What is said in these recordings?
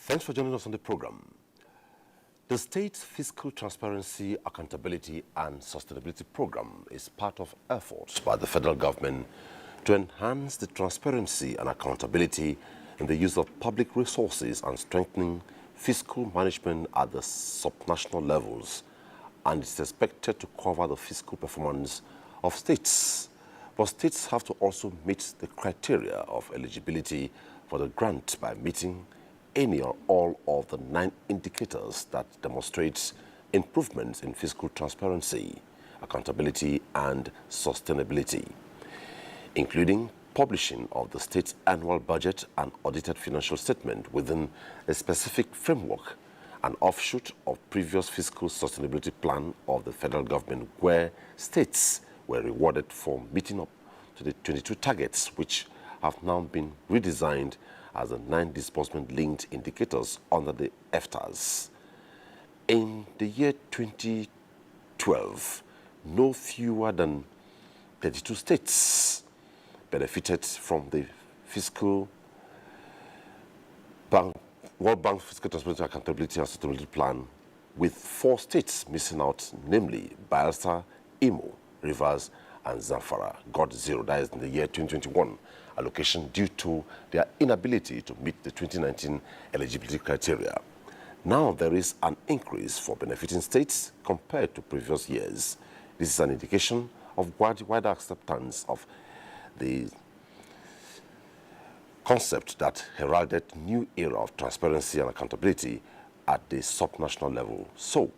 Thanks for joining us on the program. The State's Fiscal Transparency, Accountability and Sustainability Program is part of efforts by the federal government to enhance the transparency and accountability in the use of public resources and strengthening fiscal management at the subnational levels, and it's expected to cover the fiscal performance of states. But states have to also meet the criteria of eligibility for the grant by meeting any or all of the 9 indicators that demonstrates improvements in fiscal transparency, accountability and sustainability, including publishing of the state's annual budget and audited financial statement within a specific framework, an offshoot of previous fiscal sustainability plan of the federal government, where states were rewarded for meeting up to the 22 targets, which have now been redesigned as the 9 disbursement-linked indicators under the SFTAS. In the year 2012, no fewer than 32 states benefited from the World Bank Fiscal Transparency, Accountability and Sustainability Plan, with 4 states missing out, namely Bayelsa, Imo, Rivers, and Zamfara got 0. That is in the year 2021 allocation due to their inability to meet the 2019 eligibility criteria. Now there is an increase for benefiting states compared to previous years. This is an indication of wider acceptance of the concept that heralded new era of transparency and accountability at the subnational level. So,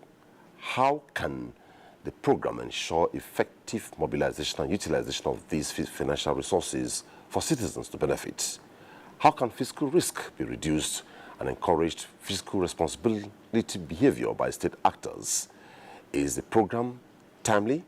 how can the program ensure effective mobilization and utilization of these financial resources for citizens to benefit? How can fiscal risk be reduced and encouraged fiscal responsibility behavior by state actors? Is the program timely,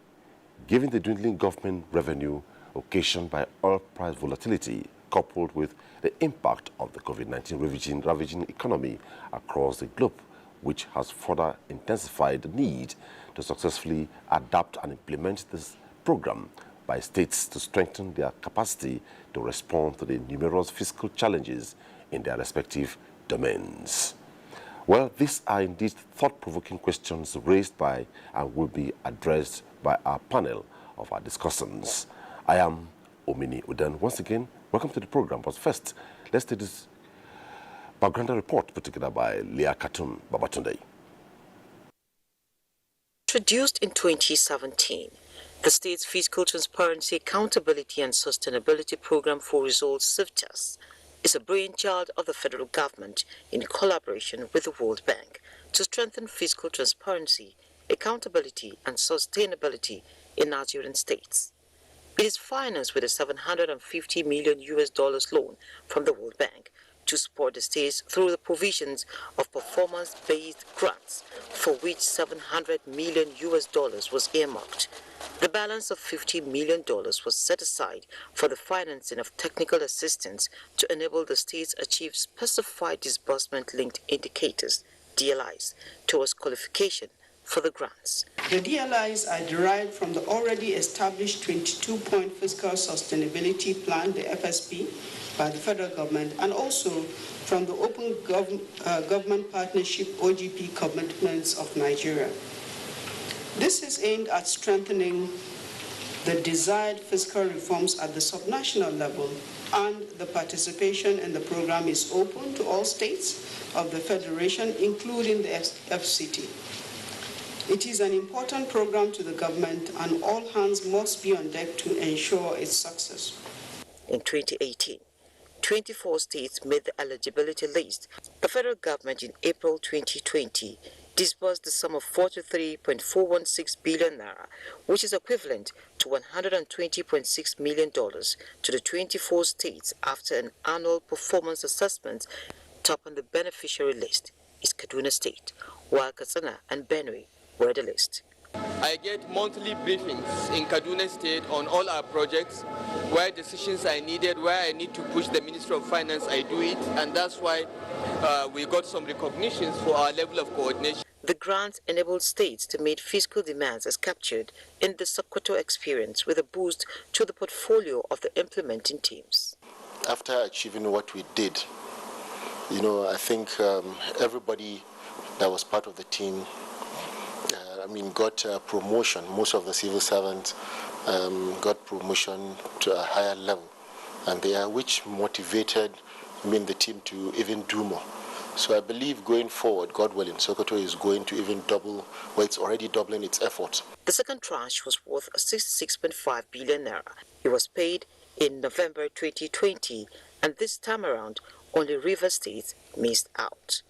given the dwindling government revenue occasioned by oil price volatility, coupled with the impact of the COVID-19 ravaging economy across the globe, which has further intensified the need to successfully adapt and implement this program by states to strengthen their capacity to respond to the numerous fiscal challenges in their respective domains? Well, these are indeed thought-provoking questions raised by and will be addressed by our panel of our discussants. I am Omini Udan. Once again, welcome to the program. But first, let's take this background report put together by Leah Katun Babatunde. Introduced in 2017, the State's Fiscal Transparency, Accountability and Sustainability Program for Results, SFTAS, is a brainchild of the federal government in collaboration with the World Bank to strengthen fiscal transparency, accountability and sustainability in Nigerian states. It is financed with a $750 million loan from the World Bank to support the states through the provisions of performance-based grants, for which $700 million was earmarked. The balance of $50 million was set aside for the financing of technical assistance to enable the states achieve specified disbursement-linked indicators, DLIs, towards qualification for the grants. The DLIs are derived from the already established 22-point Fiscal Sustainability Plan, the FSP, by the federal government, and also from the Open Government Partnership, OGP, commitments of Nigeria. This is aimed at strengthening the desired fiscal reforms at the subnational level, and the participation in the program is open to all states of the Federation, including the FCT. It is an important program to the government, and all hands must be on deck to ensure its success. In 2018, 24 states made the eligibility list. The federal government in April 2020 disbursed the sum of 43.416 billion naira, which is equivalent to $120.6 million to the 24 states after an annual performance assessment. Top on the beneficiary list is Kaduna State, while Katsina and Benue were the list. I get monthly briefings in Kaduna State on all our projects, where decisions are needed, where I need to push the Ministry of Finance, I do it, and that's why we got some recognitions for our level of coordination. The grant enabled states to meet fiscal demands as captured in the Sokoto experience, with a boost to the portfolio of the implementing teams. After achieving what we did I think everybody that was part of the team, got promotion. Most of the civil servants got promotion to a higher level, and which motivated the team to even do more. So I believe going forward, God willing, Sokoto is going to even double, it's already doubling its efforts. The second tranche was worth 66.5 billion naira. It was paid in November 2020, and this time around, only Rivers State missed out.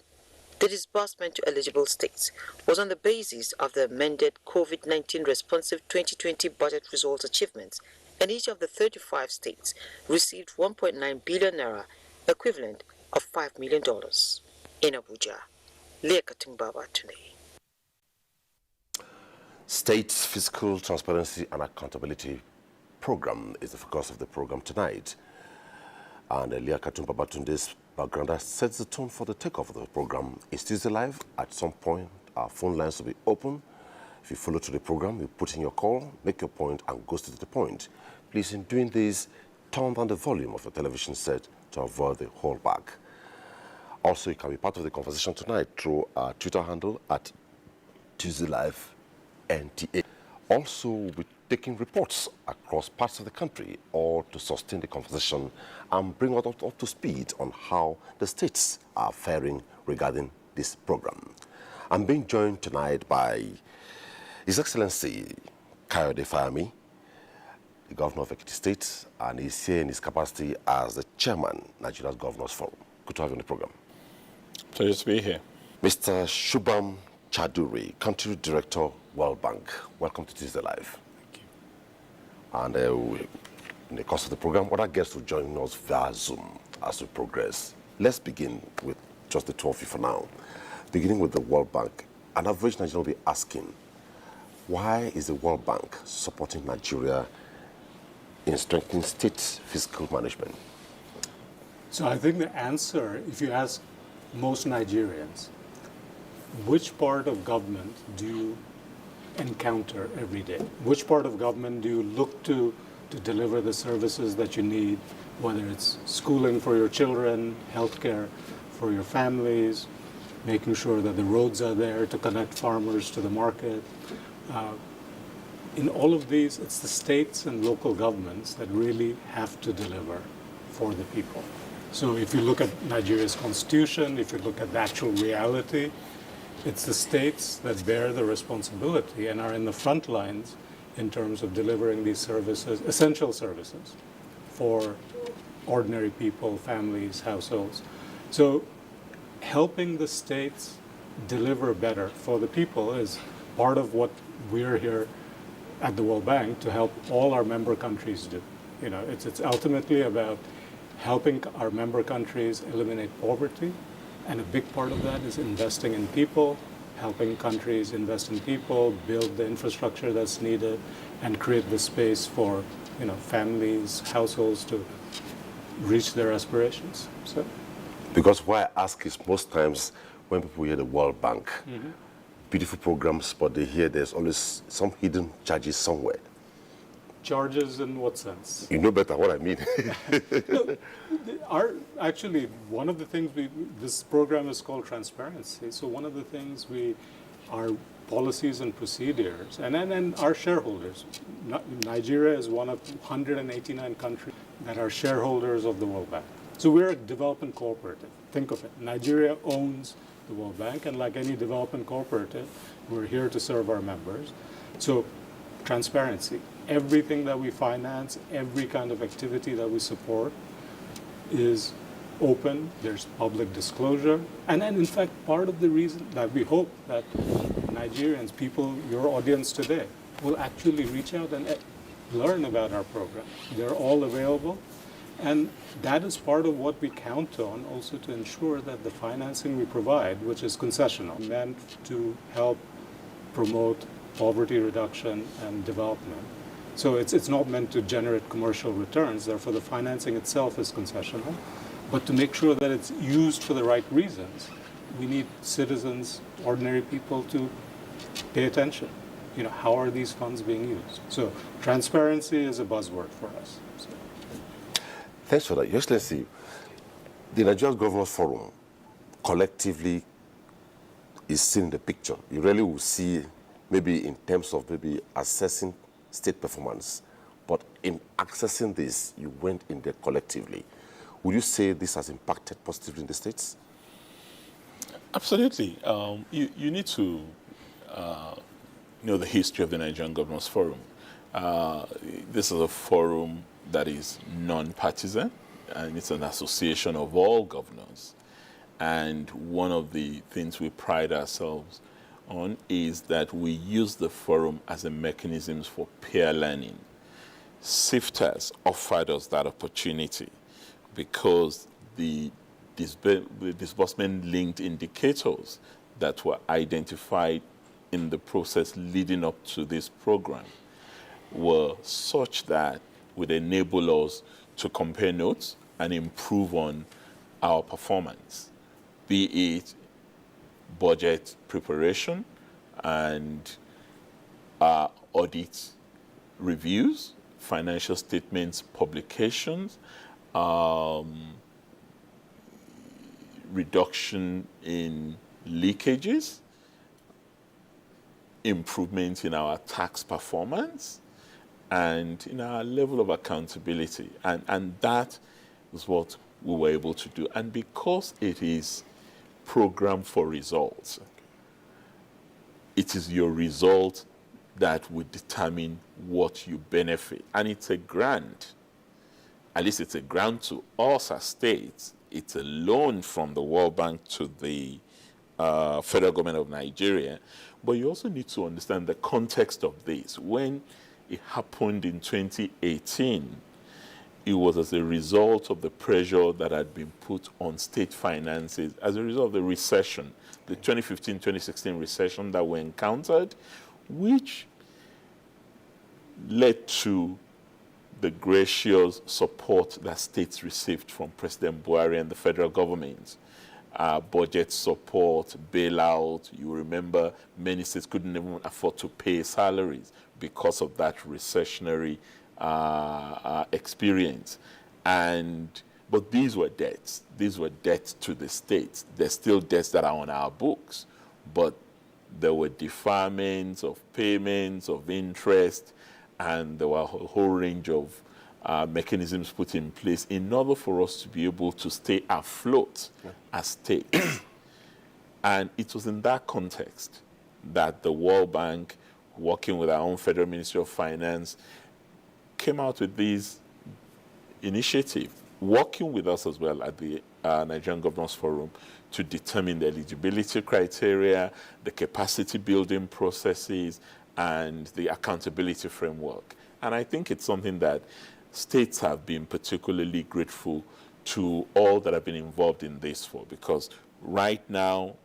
The disbursement to eligible states was on the basis of the amended COVID-19 responsive 2020 budget results achievements, and each of the 35 states received 1.9 billion naira, equivalent of $5 million. In Abuja, Leah Baba today. State's Fiscal Transparency and Accountability Program is the focus of the program tonight. And Leah Babatunde's background sets the tone for the takeoff of the program. It's Tuesday Live. At some point, our phone lines will be open. If you follow to the program, you put in your call, make your point, and go straight to the point. Please, in doing this, turn down the volume of your television set to avoid the holdback. Also, you can be part of the conversation tonight through our Twitter handle at Tuesday Live NTA. Also, we'll be taking reports across parts of the country, all to sustain the conversation and bring us up to speed on how the states are faring regarding this program. I'm being joined tonight by His Excellency Kayode Fayemi, the Governor of Ekiti State, and he's here in his capacity as the Chairman, Nigeria's Governors Forum. Good to have you on the program. Pleasure to be here. Mr. Shubham Chaduri, Country Director, World Bank. Welcome to Tuesday Live. Thank you. And in the course of the program, other guests will join us via Zoom as we progress. Let's begin with just the two of you for now. Beginning with the World Bank, an average Nigerian will be asking, why is the World Bank supporting Nigeria in strengthening state fiscal management? So I think the answer, if you ask most Nigerians, which part of government do you encounter every day? Which part of government do you look to deliver the services that you need, whether it's schooling for your children, healthcare for your families, making sure that the roads are there to connect farmers to the market. In all of these, it's the states and local governments that really have to deliver for the people. So if you look at Nigeria's constitution, if you look at the actual reality, it's the states that bear the responsibility and are in the front lines in terms of delivering these services, essential services, for ordinary people, families, households. So helping the states deliver better for the people is part of what we're here at the World Bank to help all our member countries do. It's ultimately about helping our member countries eliminate poverty, and a big part of that is investing in people, helping countries invest in people, build the infrastructure that's needed, and create the space for families, households to reach their aspirations. So, because why I ask is most times when people hear the World Bank, beautiful programs, but they hear there's always some hidden charges somewhere. Charges in what sense? You know better what I mean. Actually, one of the things this program is called transparency. So one of the things our policies and procedures, and our shareholders. Nigeria is one of 189 countries that are shareholders of the World Bank. So we're a development cooperative. Think of it. Nigeria owns the World Bank, and like any development cooperative, we're here to serve our members. So transparency. Everything that we finance, every kind of activity that we support is open, there's public disclosure, and then in fact part of the reason that we hope that Nigerians, people, your audience today, will actually reach out and learn about our program. They're all available, and that is part of what we count on also to ensure that the financing we provide, which is concessional, meant to help promote poverty reduction and development. So it's not meant to generate commercial returns, therefore the financing itself is concessional. But to make sure that it's used for the right reasons, we need citizens, ordinary people to pay attention. How are these funds being used? So transparency is a buzzword for us. So. Thanks for that. Your Excellency, the Nigerian Governors Forum collectively is seen in the picture. You really will see, maybe in terms of maybe assessing state performance, but in accessing this, you went in there collectively. Would you say this has impacted positively in the states? Absolutely. You need to know the history of the Nigerian Governors Forum. This is a forum that is non-partisan, and it's an association of all governors. And one of the things we pride ourselves on is that we use the forum as a mechanism for peer learning. SFTAS offered us that opportunity because the disbursement-linked indicators that were identified in the process leading up to this program were such that would enable us to compare notes and improve on our performance, be it budget preparation and audit reviews, financial statements publications, reduction in leakages, improvement in our tax performance, and in our level of accountability. And that is what we were able to do. And because it is program for results, it is your result that would determine what you benefit. And it's a grant. At least it's a grant to us as states. It's a loan from the World Bank to the federal government of Nigeria. But you also need to understand the context of this. When it happened in 2018, it was as a result of the pressure that had been put on state finances as a result of the recession, the 2015-2016 recession that we encountered, which led to the gracious support that states received from President Buhari and the federal government. Budget support, bailout. You remember many states couldn't even afford to pay salaries because of that recessionary experience. But these were debts. These were debts to the states. There's still debts that are on our books, but there were deferments of payments, of interest, and there were a whole range of mechanisms put in place in order for us to be able to stay afloat as states. And it was in that context that the World Bank, working with our own Federal Ministry of Finance, came out with this initiative, working with us as well at the Nigerian Governors Forum to determine the eligibility criteria, the capacity building processes, and the accountability framework. And I think it's something that states have been particularly grateful to all that have been involved in this for, because right now,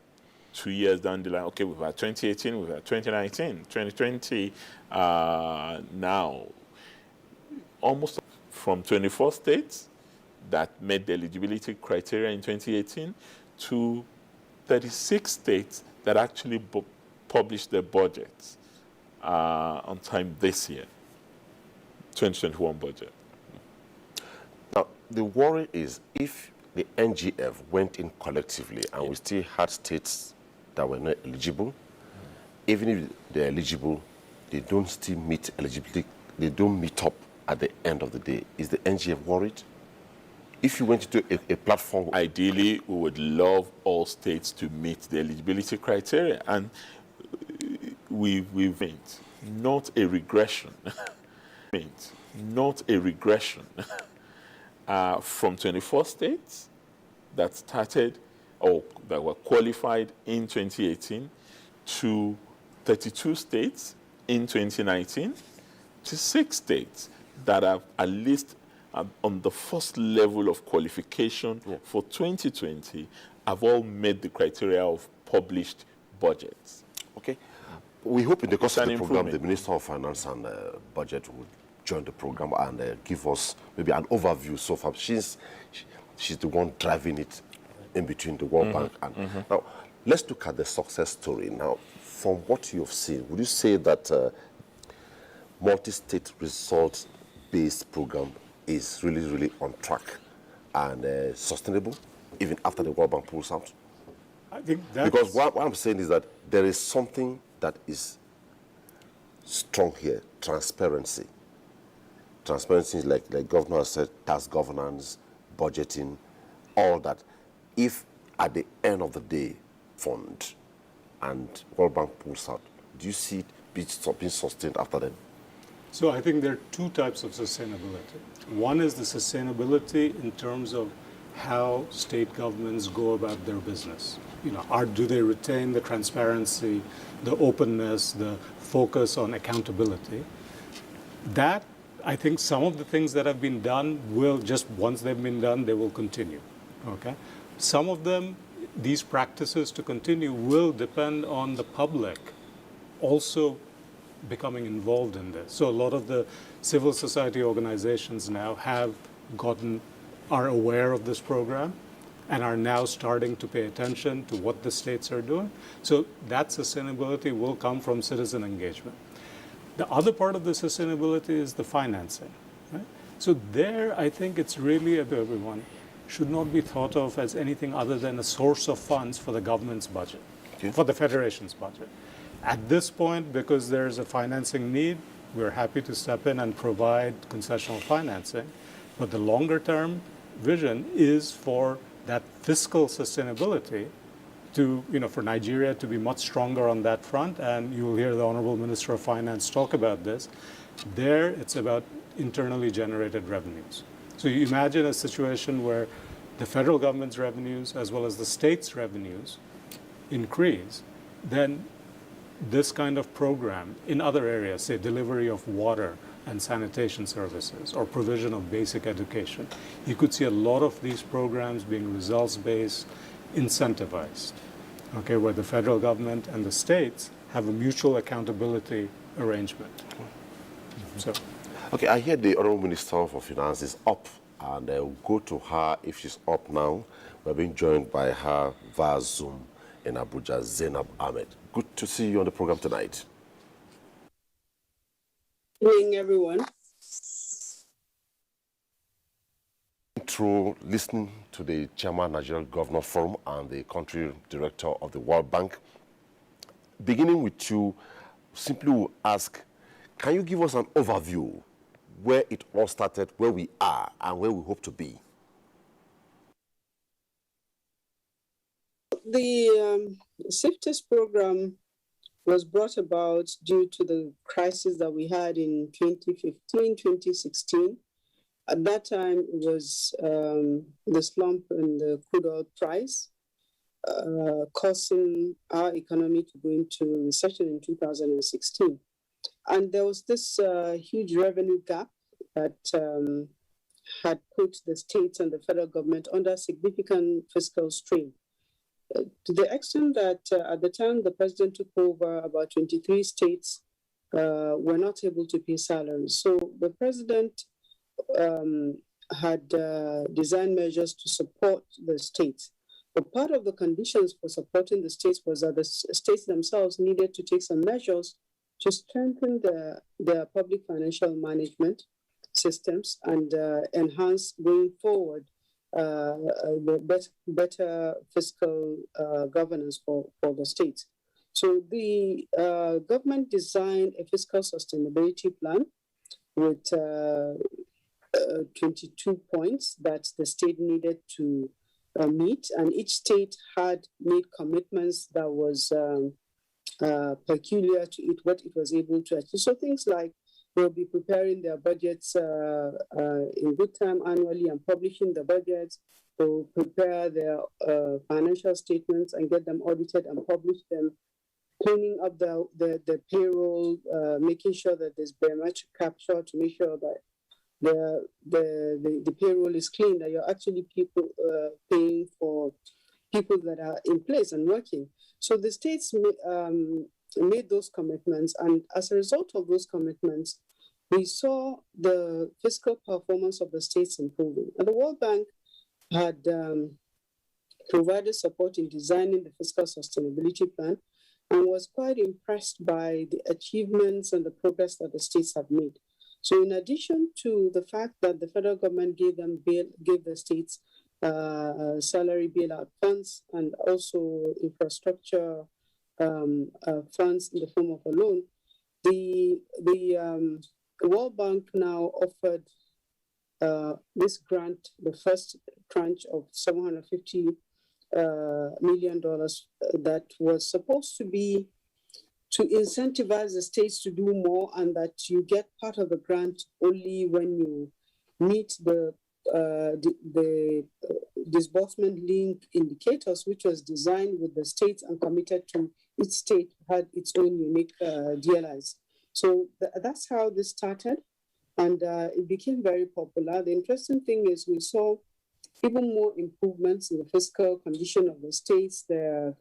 2 years down the line, okay, we've had 2018, we've had 2019, 2020, now, almost from 24 states that met the eligibility criteria in 2018 to 36 states that actually published their budgets on time this year, 2021 budget. Now, the worry is if the NGF went in collectively and we still had states that were not eligible, even if they're eligible, they don't still meet eligibility, they don't meet up at the end of the day. Is the NGF worried? If you went to a platform... Ideally, we would love all states to meet the eligibility criteria, and we've made not a regression, not a regression from 24 states that started or that were qualified in 2018 to 32 states in 2019 to 6 states that are at least on the first level of qualification for 2020 have all met the criteria of published budgets. Okay. We hope in the course of the program, the Minister of Finance and Budget would join the program and give us maybe an overview so far. She's the one driving it in between the World Bank. And now, let's look at the success story. Now, from what you've seen, would you say that multi-state results-based program is really, really on track and sustainable, even after the World Bank pulls out? I think that's... Because what I'm saying is that there is something that is strong here, transparency. Transparency is like Governor said, tax governance, budgeting, all that. If at the end of the day, fund and World Bank pulls out, do you see it being sustained after then? So I think there are two types of sustainability. One is the sustainability in terms of how state governments go about their business. Do they retain the transparency, the openness, the focus on accountability? That, I think some of the things that have been done will just, once they've been done, they will continue, okay? Some of them, these practices to continue will depend on the public also becoming involved in this. So a lot of the civil society organizations now are aware of this program and are now starting to pay attention to what the states are doing. So that sustainability will come from citizen engagement. The other part of the sustainability is the financing, right? So there, I think it's really, everyone should not be thought of as anything other than a source of funds for the government's budget, for the Federation's budget. At this point, because there's a financing need, we're happy to step in and provide concessional financing. But the longer term vision is for that fiscal sustainability to, for Nigeria to be much stronger on that front. And you will hear the Honorable Minister of Finance talk about this. There, it's about internally generated revenues. So you imagine a situation where the federal government's revenues as well as the state's revenues increase, then this kind of program in other areas, say delivery of water and sanitation services or provision of basic education, you could see a lot of these programs being results-based, incentivized, okay, where the federal government and the states have a mutual accountability arrangement. So. Okay, I hear the Honorable Minister for Finance is up, and we'll go to her if she's up now. We're being joined by her via Zoom in Abuja, Zainab Ahmed. Good to see you on the program tonight. Good evening, everyone. Through listening to the Chairman Nigerian Governor Forum and the Country Director of the World Bank, beginning with you, simply will ask, can you give us an overview where it all started, where we are, and where we hope to be? The SFTAS program was brought about due to the crisis that we had in 2015, 2016. At that time, it was the slump in the crude oil price, causing our economy to go into recession in 2016. And there was this huge revenue gap that had put the states and the federal government under significant fiscal strain. To the extent that at the time the president took over, about 23 states were not able to pay salaries. So the president had designed measures to support the states. But part of the conditions for supporting the states was that the states themselves needed to take some measures to strengthen their public financial management systems and enhance going forward better fiscal governance for the states. So the government designed a fiscal sustainability plan with 22 points that the state needed to meet, and each state had made commitments that was peculiar to it, what it was able to achieve. So things like they'll be preparing their budgets in good time annually and publishing the budgets. They'll prepare their financial statements and get them audited and publish them, cleaning up the payroll, making sure that there's biometric capture to make sure that the payroll is clean, that you're actually paying for people that are in place and working. So the states made those commitments, and as a result of those commitments, we saw the fiscal performance of the states improving. And the World Bank had provided support in designing the fiscal sustainability plan and was quite impressed by the achievements and the progress that the states have made. So in addition to the fact that the federal government gave the states salary bailout funds, and also infrastructure funds in the form of a loan. The World Bank now offered this grant, the first tranche of $750 million that was supposed to be to incentivize the states to do more, and that you get part of the grant only when you meet the disbursement link indicators, which was designed with the states and committed to each state had its own unique DLIs. So that's how this started, and it became very popular. The interesting thing is we saw even more improvements in the fiscal condition of the states, their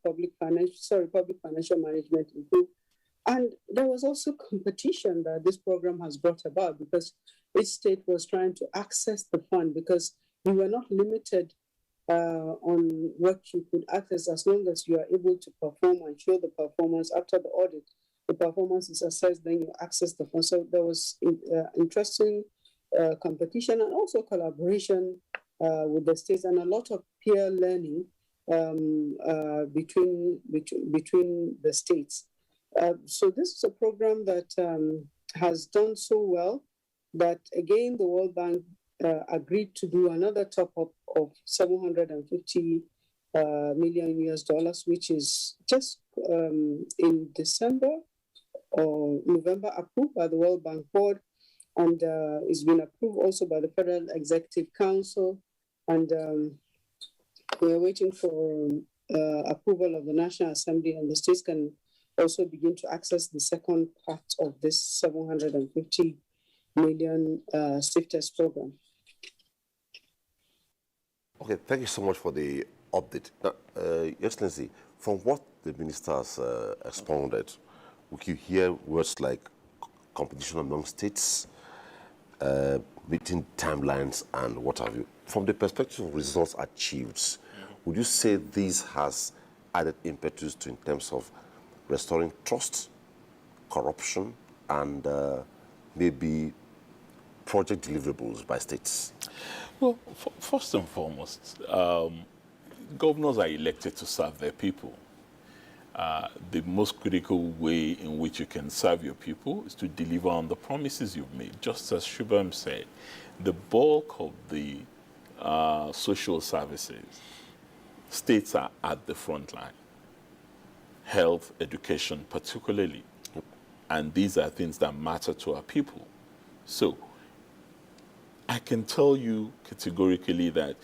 public financial management improved. And there was also competition that this program has brought about, because each state was trying to access the fund, because you were not limited on what you could access as long as you are able to perform and show the performance after the audit. The performance is assessed, then you access the fund. So there was interesting competition and also collaboration with the states, and a lot of peer learning between the states. So this is a program that has done so well that, again, the World Bank agreed to do another top-up of $750 million US, which is just in December or November approved by the World Bank Board, and it's been approved also by the Federal Executive Council, and we're waiting for approval of the National Assembly, and the states can also begin to access the second part of this $750 million SFTAS program. Okay, thank you so much for the update. Now, Your Excellency, from what the ministers expounded, we could hear words like competition among states, meeting timelines, and what have you. From the perspective of results achieved, would you say this has added impetus in terms of restoring trust, corruption, and maybe project deliverables by states? Well, first and foremost, governors are elected to serve their people. The most critical way in which you can serve your people is to deliver on the promises you've made. Just as Shubham said, the bulk of the social services, states are at the front line. Health, education particularly. And these are things that matter to our people. So I can tell you categorically that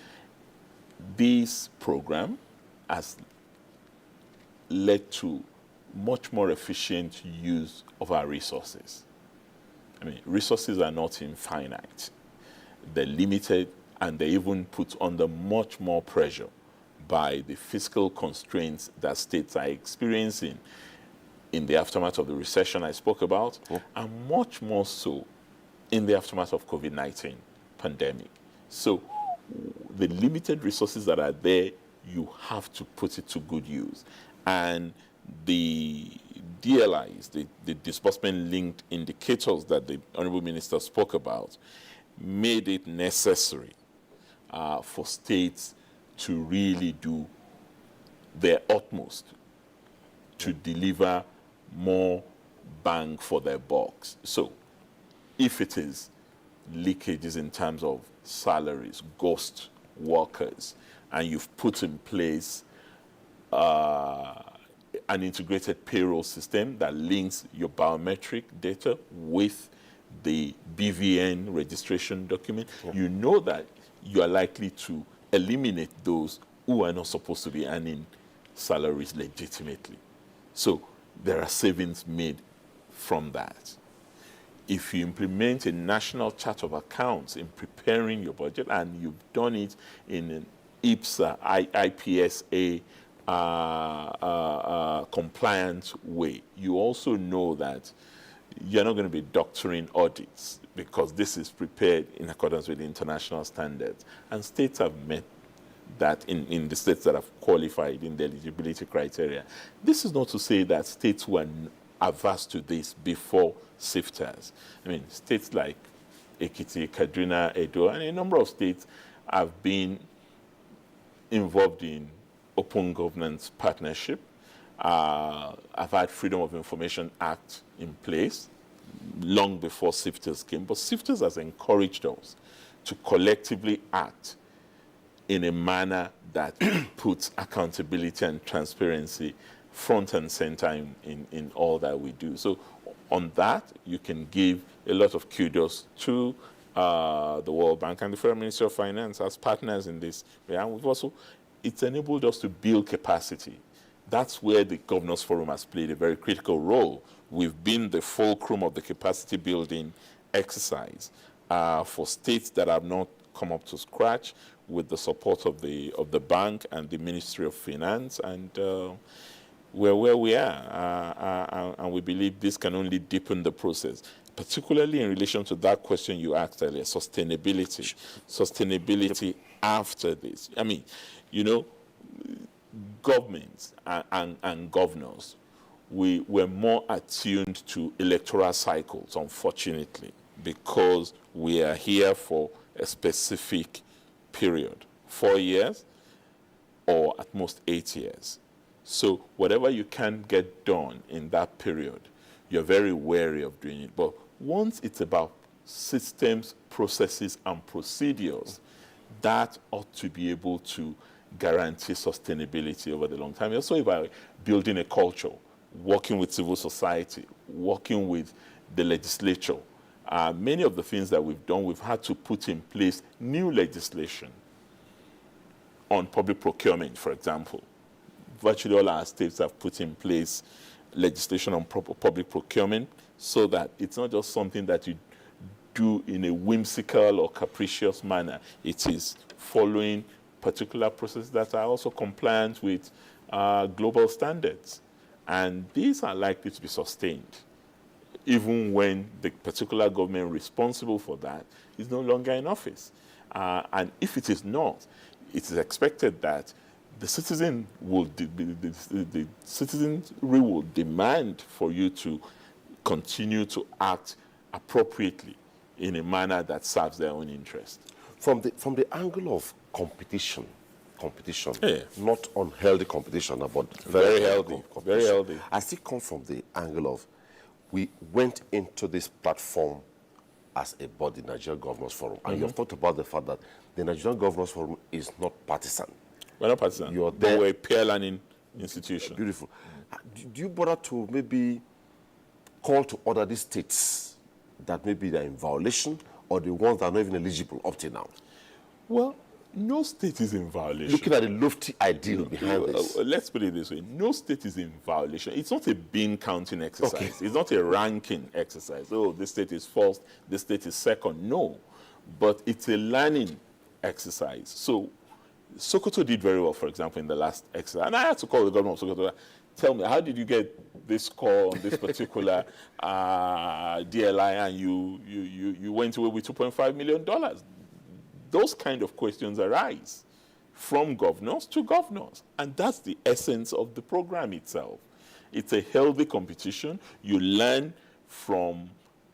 this program has led to much more efficient use of our resources. I mean, resources are not infinite. They're limited, and they're even put under much more pressure by the fiscal constraints that states are experiencing in the aftermath of the recession I spoke about, and much more so in the aftermath of COVID-19 pandemic. So the limited resources that are there, you have to put it to good use. And the DLIs, the disbursement-linked indicators that the Honorable Minister spoke about, made it necessary for states to really do their utmost to deliver more bang for their bucks. So if it is leakages in terms of salaries, ghost workers, and you've put in place an integrated payroll system that links your biometric data with the BVN registration document, you know that you are likely to eliminate those who are not supposed to be earning salaries legitimately. So there are savings made from that. If you implement a national chart of accounts in preparing your budget, and you've done it in an IPSA, IPSA compliant way, you also know that you're not going to be doctoring audits, because this is prepared in accordance with international standards. And states have met that in the states that have qualified in the eligibility criteria. This is not to say that states were averse to this before SFTAS. I mean, states like Ekiti, Kaduna, Edo, and a number of states I've been involved in open governance partnership. I've had Freedom of Information Act in place long before SFTAS came, but SFTAS has encouraged us to collectively act in a manner that puts accountability and transparency front and center in all that we do. So on that, you can give a lot of kudos to the World Bank and the Federal Ministry of Finance as partners in this. And we've also, it's enabled us to build capacity. That's where the Governors Forum has played a very critical role. We've been the fulcrum of the capacity building exercise for states that have not come up to scratch, with the support of the bank and the Ministry of Finance, and we're where we are. And we believe this can only deepen the process, particularly in relation to that question you asked earlier, sustainability. Sustainability after this. I mean, you know, governments and governors, we're more attuned to electoral cycles, unfortunately, because we are here for a specific period, 4 years or at most 8 years. So whatever you can get done in that period, you're very wary of doing it. But once it's about systems, processes, and procedures, that ought to be able to guarantee sustainability over the long time. Also about building a culture, working with civil society, working with the legislature. Many of the things that we've done, we've had to put in place new legislation on public procurement, for example. Virtually all our states have put in place legislation on public procurement, so that it's not just something that you do in a whimsical or capricious manner. It is following particular processes that are also compliant with global standards. And these are likely to be sustained, even when the particular government responsible for that is no longer in office. And if it is not, it is expected that the citizenry will demand for you to continue to act appropriately in a manner that serves their own interest. From the angle of competition, Yeah. not unhealthy competition, but Very healthy, competition. very healthy. I still come from the angle of, we went into this platform as a body, Nigerian Governors Forum, and you've talked about the fact that the Nigerian Governors Forum is not partisan. We're not partisan. You're there. We're a peer learning institution. Beautiful. Do you bother to maybe call to order these states that maybe they're in violation, or the ones that are not even eligible up to now? Well, no state is in violation. Looking at the lofty ideal behind this. Let's put it this way. No state is in violation. It's not a bean counting exercise. Okay. It's not a ranking exercise. Oh, this state is first, this state is second. No. But it's a learning exercise. So Sokoto did very well, for example, in the last exercise. And I had to call the government of Sokoto. Tell me, how did you get this score on this particular DLI, and you went away with $2.5 million? Those kind of questions arise from governors to governors. And that's the essence of the program itself. It's a healthy competition. You learn from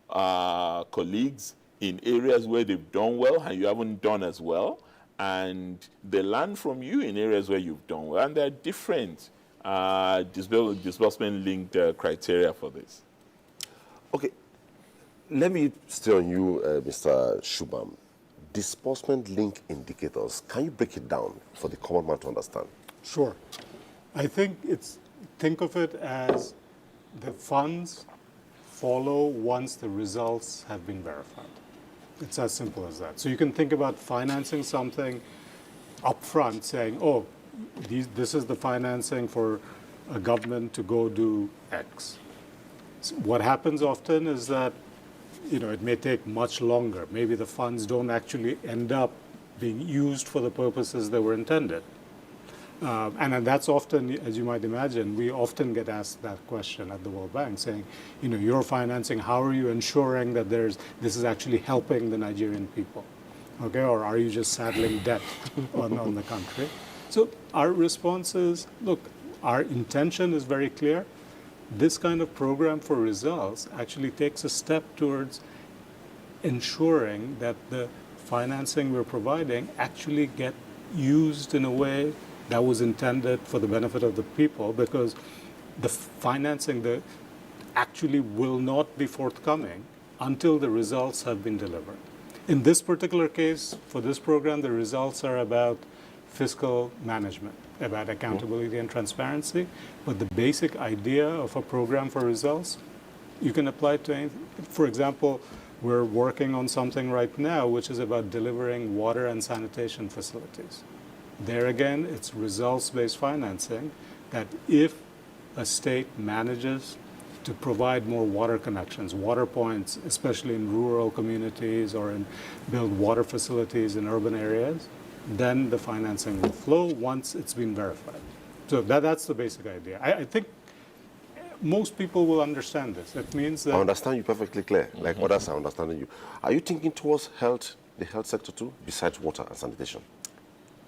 colleagues in areas where they've done well and you haven't done as well. And they learn from you in areas where you've done well. And there are different disbursement-linked criteria for this. Okay, let me stay on you, Mr. Shubham. Disbursement link indicators, can you break it down for the common man to understand? Sure. I think think of it as the funds follow once the results have been verified. It's as simple as that. So you can think about financing something upfront, saying, oh, this is the financing for a government to go do X. So what happens often is that it may take much longer. Maybe the funds don't actually end up being used for the purposes they were intended. And that's often, as you might imagine, we often get asked that question at the World Bank, saying, you're financing, how are you ensuring that this is actually helping the Nigerian people? Okay, or are you just saddling debt on the country? So our response is, look, our intention is very clear. This kind of program for results actually takes a step towards ensuring that the financing we're providing actually get used in a way that was intended for the benefit of the people, because the financing actually will not be forthcoming until the results have been delivered. In this particular case, for this program, the results are about fiscal management, about accountability and transparency. But the basic idea of a program for results, you can apply to anything. For example, we're working on something right now which is about delivering water and sanitation facilities. There again, it's results-based financing, that if a state manages to provide more water connections, water points, especially in rural communities, or build water facilities in urban areas, then the financing will flow once it's been verified. So that's the basic idea. I think most people will understand this. It means that... I understand you perfectly clear, like others are understanding you. Are you thinking towards health, the health sector too, besides water and sanitation?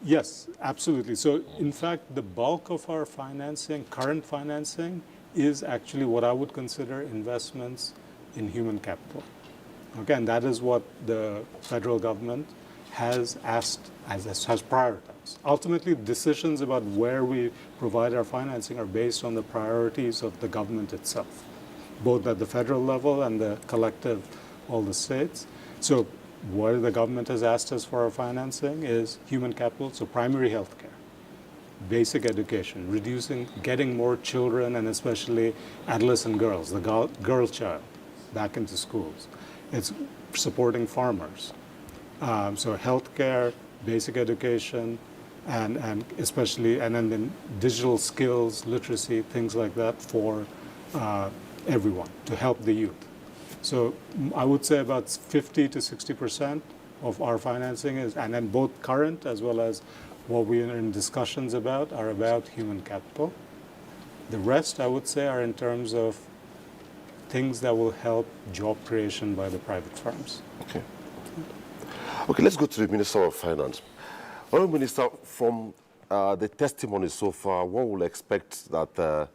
Yes, absolutely. So in fact, the bulk of our financing, current financing, is actually what I would consider investments in human capital. Again, that is what the federal government has asked, has prioritized. Ultimately, decisions about where we provide our financing are based on the priorities of the government itself, both at the federal level and the collective, all the states. So where the government has asked us for our financing is human capital, so primary health care, basic education, getting more children, and especially adolescent girls, the girl child, back into schools. It's supporting farmers. So healthcare, basic education, and especially, and then digital skills, literacy, things like that for everyone, to help the youth. So I would say about 50 to 60% of our financing is, and then both current as well as what we are in discussions about, are about human capital. The rest, I would say, are in terms of things that will help job creation by the private firms. Okay. Okay, let's go to the Minister of Finance. Honourable Minister, from the testimony so far, one will expect that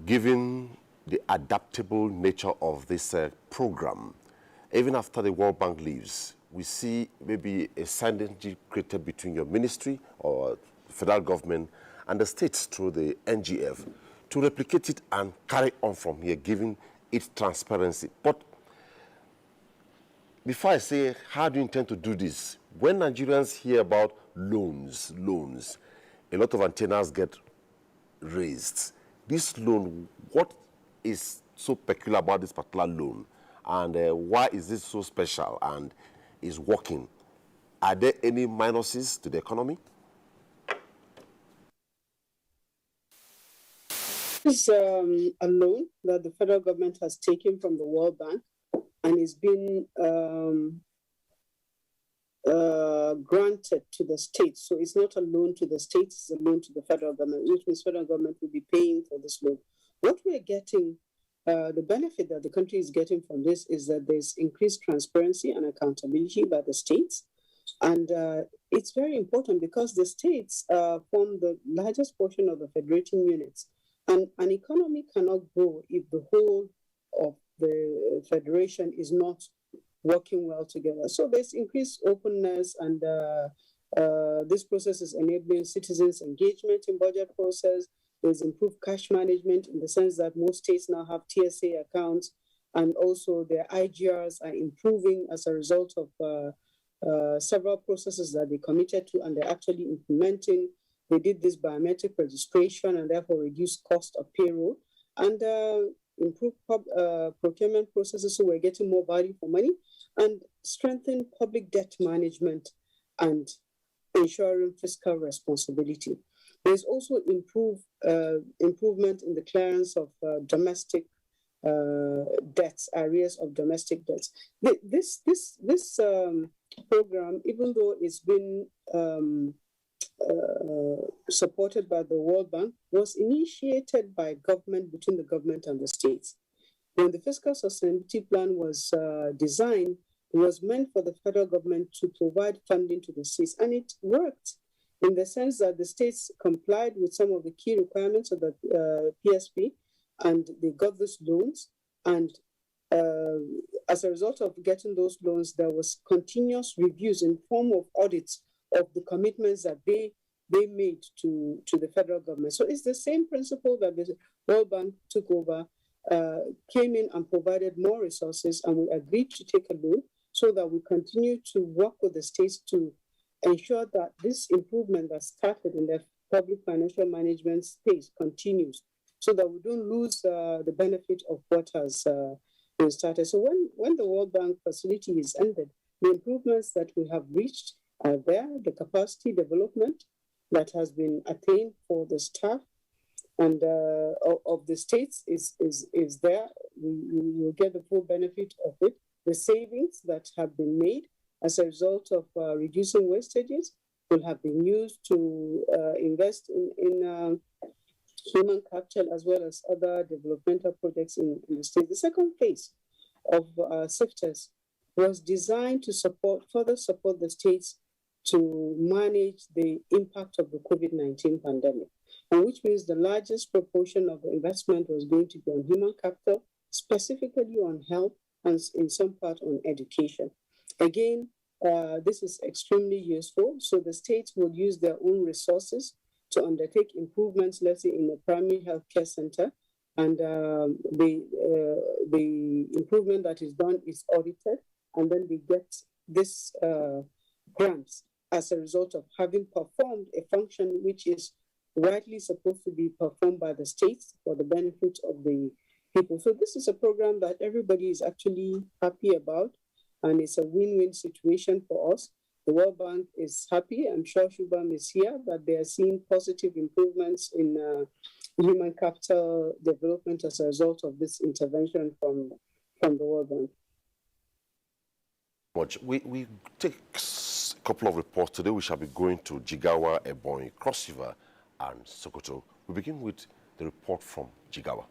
given the adaptable nature of this program, even after the World Bank leaves, we see maybe a synergy created between your ministry or federal government and the states through the NGF to replicate it and carry on from here, giving it transparency. But before I say, how do you intend to do this? When Nigerians hear about loans, a lot of antennas get raised. This loan, what is so peculiar about this particular loan? And why is this so special and is working? Are there any minuses to the economy? This is a loan that the federal government has taken from the World Bank and is being granted to the states. So it's not a loan to the states, it's a loan to the federal government, which means federal government will be paying for this loan. What we're getting, the benefit that the country is getting from this is that there's increased transparency and accountability by the states. And it's very important because the states form the largest portion of the federating units. And an economy cannot grow if the whole of the federation is not working well together. So there's increased openness, and this process is enabling citizens' engagement in budget process. There's improved cash management in the sense that most states now have TSA accounts, and also their IGRs are improving as a result of several processes that they committed to, and they're actually implementing. They did this biometric registration and therefore reduced cost of payroll, and improve procurement processes, so we're getting more value for money, and strengthen public debt management and ensuring fiscal responsibility. There's also improvement in the clearance of domestic debts, arrears of domestic debts. This program, even though it's been supported by the World Bank, was initiated by government, between the government and the states. When the fiscal sustainability plan was designed, it was meant for the federal government to provide funding to the states, and it worked in the sense that the states complied with some of the key requirements of the PSP, and they got these loans, and as a result of getting those loans, there was continuous reviews in form of audits of the commitments that they made to the federal government. So it's the same principle that the World Bank took over, came in and provided more resources, and we agreed to take a loan so that we continue to work with the states to ensure that this improvement that started in the public financial management space continues, so that we don't lose the benefit of what has been started. So when the World Bank facility is ended, the improvements that we have reached are there, the capacity development that has been attained for the staff and of the states is there. We will get the full benefit of it. The savings that have been made as a result of reducing wastages will have been used to invest in human capital as well as other developmental projects in the state. The second phase of SFTAS was designed to further support the states to manage the impact of the COVID-19 pandemic, and which means the largest proportion of the investment was going to be on human capital, specifically on health, and in some part on education. Again, this is extremely useful. So the states will use their own resources to undertake improvements, let's say in a primary healthcare center, and the improvement that is done is audited, and then they get this grants as a result of having performed a function which is rightly supposed to be performed by the states for the benefit of the people. So this is a program that everybody is actually happy about, and it's a win-win situation for us. The World Bank is happy. I'm sure Shubham is here, that they are seeing positive improvements in human capital development as a result of this intervention from the World Bank. We take a couple of reports today. We shall be going to Jigawa, Ebonyi, Cross River, and Sokoto. We begin with the report from Jigawa.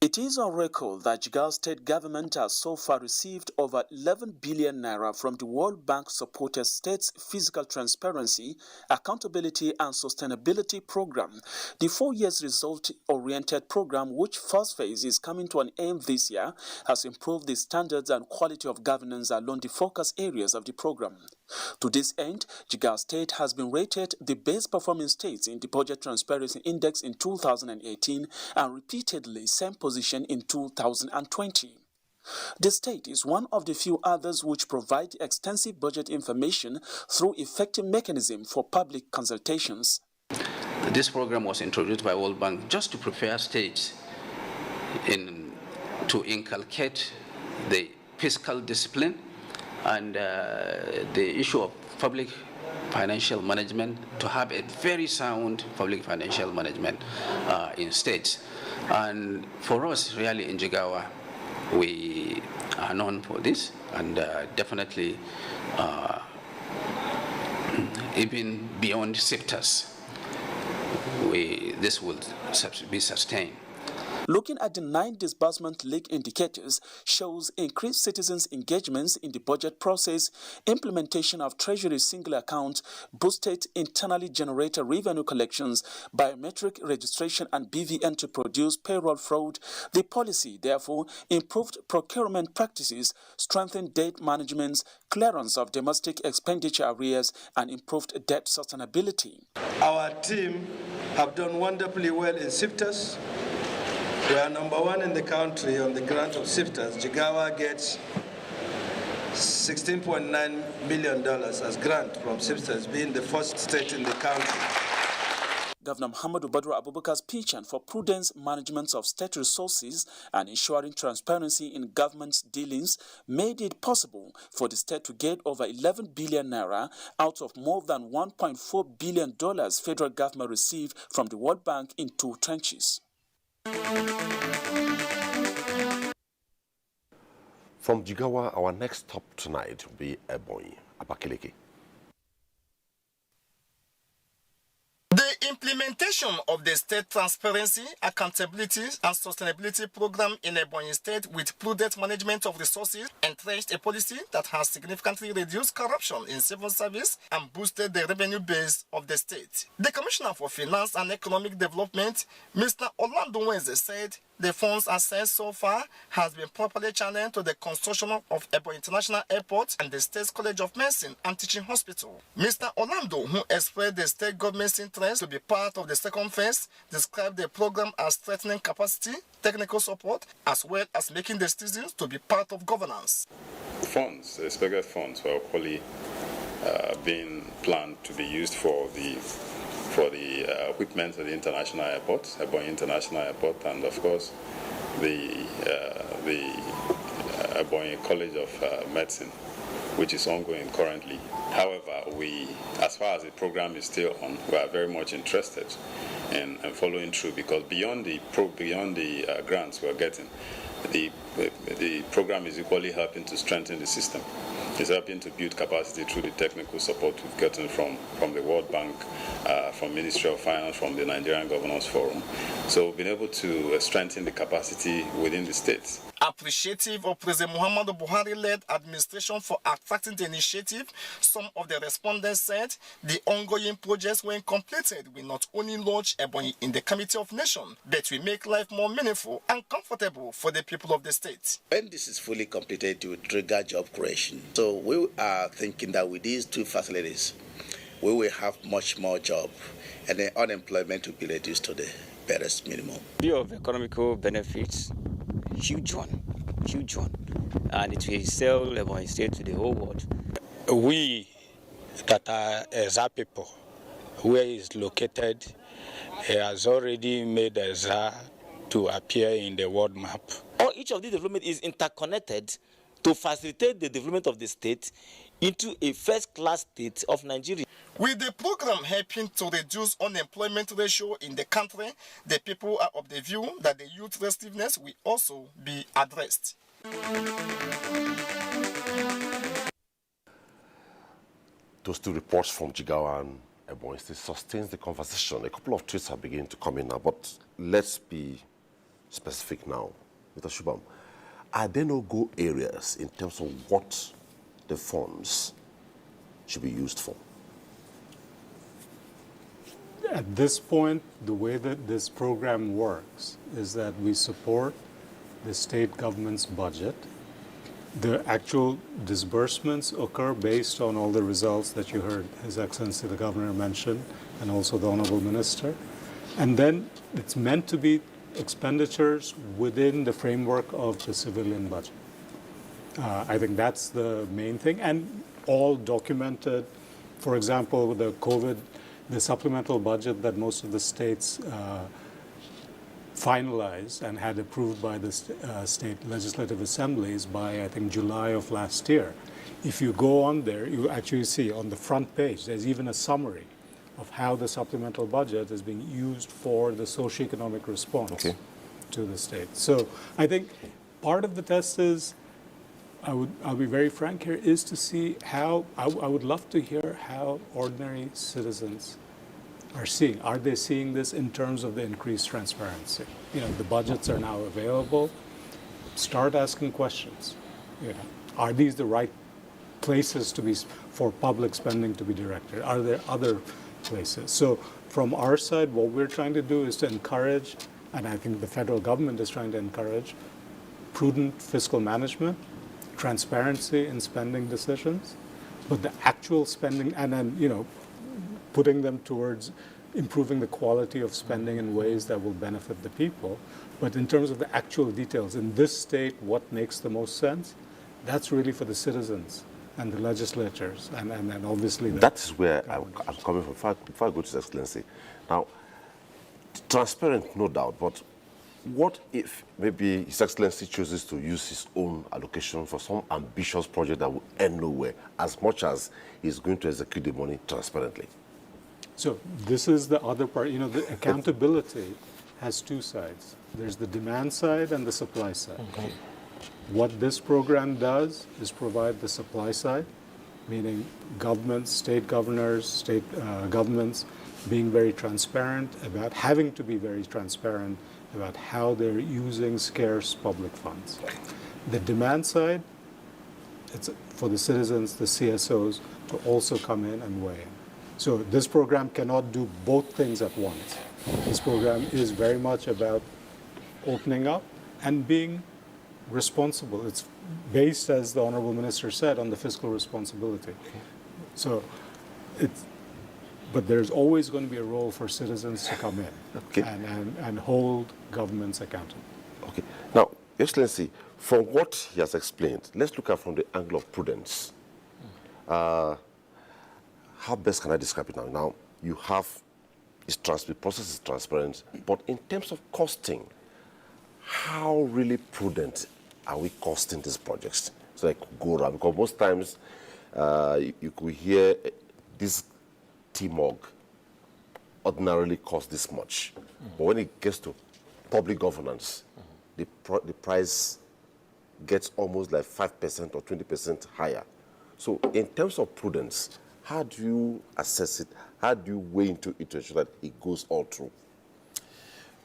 It is on record that Jigawa state government has so far received over 11 billion naira from the World Bank-supported States Physical Transparency, Accountability and Sustainability Program. The 4 years result-oriented program, which first phase is coming to an end this year, has improved the standards and quality of governance along the focus areas of the program. To this end, Jigawa State has been rated the best performing states in the Budget Transparency Index in 2018 and repeatedly same position in 2020. The state is one of the few others which provide extensive budget information through effective mechanism for public consultations. This program was introduced by World Bank just to prepare states to inculcate the fiscal discipline and the issue of public financial management, to have a very sound public financial management in states. And for us, really, in Jigawa, we are known for this, and definitely even beyond SFTAS, this will be sustained. Looking at the 9 disbursement leak indicators shows increased citizens' engagements in the budget process, implementation of Treasury single account, boosted internally generated revenue collections, biometric registration and BVN to produce payroll fraud. The policy, therefore, improved procurement practices, strengthened debt management, clearance of domestic expenditure arrears, and improved debt sustainability. Our team have done wonderfully well in SFTAS. We are number 1 in the country on the grant of SFTAS. Jigawa gets $16.9 million as grant from SFTAS, being the first state in the country. Governor Muhammadu Badru Abubakar's penchant for prudent management of state resources and ensuring transparency in government's dealings made it possible for the state to get over 11 billion naira out of more than $1.4 billion federal government received from the World Bank in 2 tranches. From Jigawa, our next stop tonight will be Ebonyi, Abakaliki. The implementation of the State Transparency, Accountability and Sustainability Program in Ebonyi State with prudent management of resources entrenched a policy that has significantly reduced corruption in civil service and boosted the revenue base of the state. The Commissioner for Finance and Economic Development, Mr. Orlando Wenze, said The funds assessed so far has been properly channeled to the construction of Ebonyi International Airport and the State's College of Medicine and Teaching Hospital. Mr. Orlando, who expressed the state government's interest to be part of the second phase, described the program as strengthening capacity, technical support, as well as making the citizens to be part of governance. Funds, the expected funds, were probably being planned to be used for the equipment at the international airport, Ebonyi International Airport, and of course the Ebonyi College of Medicine, which is ongoing currently. However, as far as the program is still on, we are very much interested in following through, because beyond the grants we are getting, the program is equally helping to strengthen the system. It's helping to build capacity through the technical support we've gotten from the World Bank, from Ministry of Finance, from the Nigerian Governors Forum. So we've been able to strengthen the capacity within the states. Appreciative of President Muhammadu Buhari-led administration for attracting the initiative, some of the respondents said the ongoing projects, when completed, will not only launch Ebonyi in the Committee of Nations, but will make life more meaningful and comfortable for the people of the state. When this is fully completed, it will trigger job creation. So we are thinking that with these two facilities, we will have much more job, and the unemployment will be reduced to the barest minimum. View of economical benefits, huge one, and it will sell Ebonyi State to the whole world. We that are Eza people, where it's located, has already made Eza to appear in the world map. Each of these developments is interconnected to facilitate the development of the state into a first-class state of Nigeria. With the program helping to reduce unemployment ratio in the country, the people are of the view that the youth restiveness will also be addressed. Those two reports from Jigawa and Ebonyi State sustains the conversation. A couple of tweets are beginning to come in now, but let's be specific now. Mr. Shubham, are there no go areas in terms of what the funds should be used for? At this point, the way that this program works is that we support the state government's budget. The actual disbursements occur based on all the results that you heard His Excellency the Governor mention, and also the Honorable Minister. And then it's meant to be expenditures within the framework of the civilian budget. I think that's the main thing, and all documented. For example, the supplemental budget that most of the states finalized and had approved by the state legislative assemblies by, I think, July of last year. If you go on there, you actually see on the front page, there's even a summary of how the supplemental budget is being used for the socioeconomic response to the state. So I think part of the test is, I'll be very frank here, is to see how, I would love to hear how ordinary citizens are seeing. Are they seeing this in terms of the increased transparency? You know, the budgets are now available. Start asking questions. You know, are these the right places to be for public spending to be directed? Are there other places? So from our side, what we're trying to do is to encourage, and I think the federal government is trying to encourage, prudent fiscal management, transparency in spending decisions, but the actual spending, and then, you know, putting them towards improving the quality of spending in ways that will benefit the people. But in terms of the actual details, in this state, what makes the most sense, that's really for the citizens and the legislators, and obviously... That's where I'm coming from. Before I go to His Excellency. Now, transparent, no doubt, but what if maybe His Excellency chooses to use his own allocation for some ambitious project that will end nowhere, as much as he's going to execute the money transparently? So this is the other part. You know, the accountability has two sides. There's the demand side and the supply side. Okay. What this program does is provide the supply side, meaning governments, state governors, state governments being very transparent about, having to be very transparent about how they're using scarce public funds. The demand side, it's for the citizens, the CSOs, to also come in and weigh in. So this program cannot do both things at once. This program is very much about opening up, and being responsible. It's based, as the Honorable Minister said, on the fiscal responsibility. Okay. So, but there's always going to be a role for citizens to come in and hold governments accountable. Okay. Now, Excellency, from what he has explained, let's look at from the angle of prudence. How best can I describe it now? Now, you have the process is transparent, but in terms of costing, how really prudent are we costing these projects? So I could go around, because most times you could hear this TMOG ordinarily costs this much. But when it gets to public governance, the price gets almost like 5% or 20% higher. So in terms of prudence, how do you assess it? How do you weigh into it to ensure that it goes all through?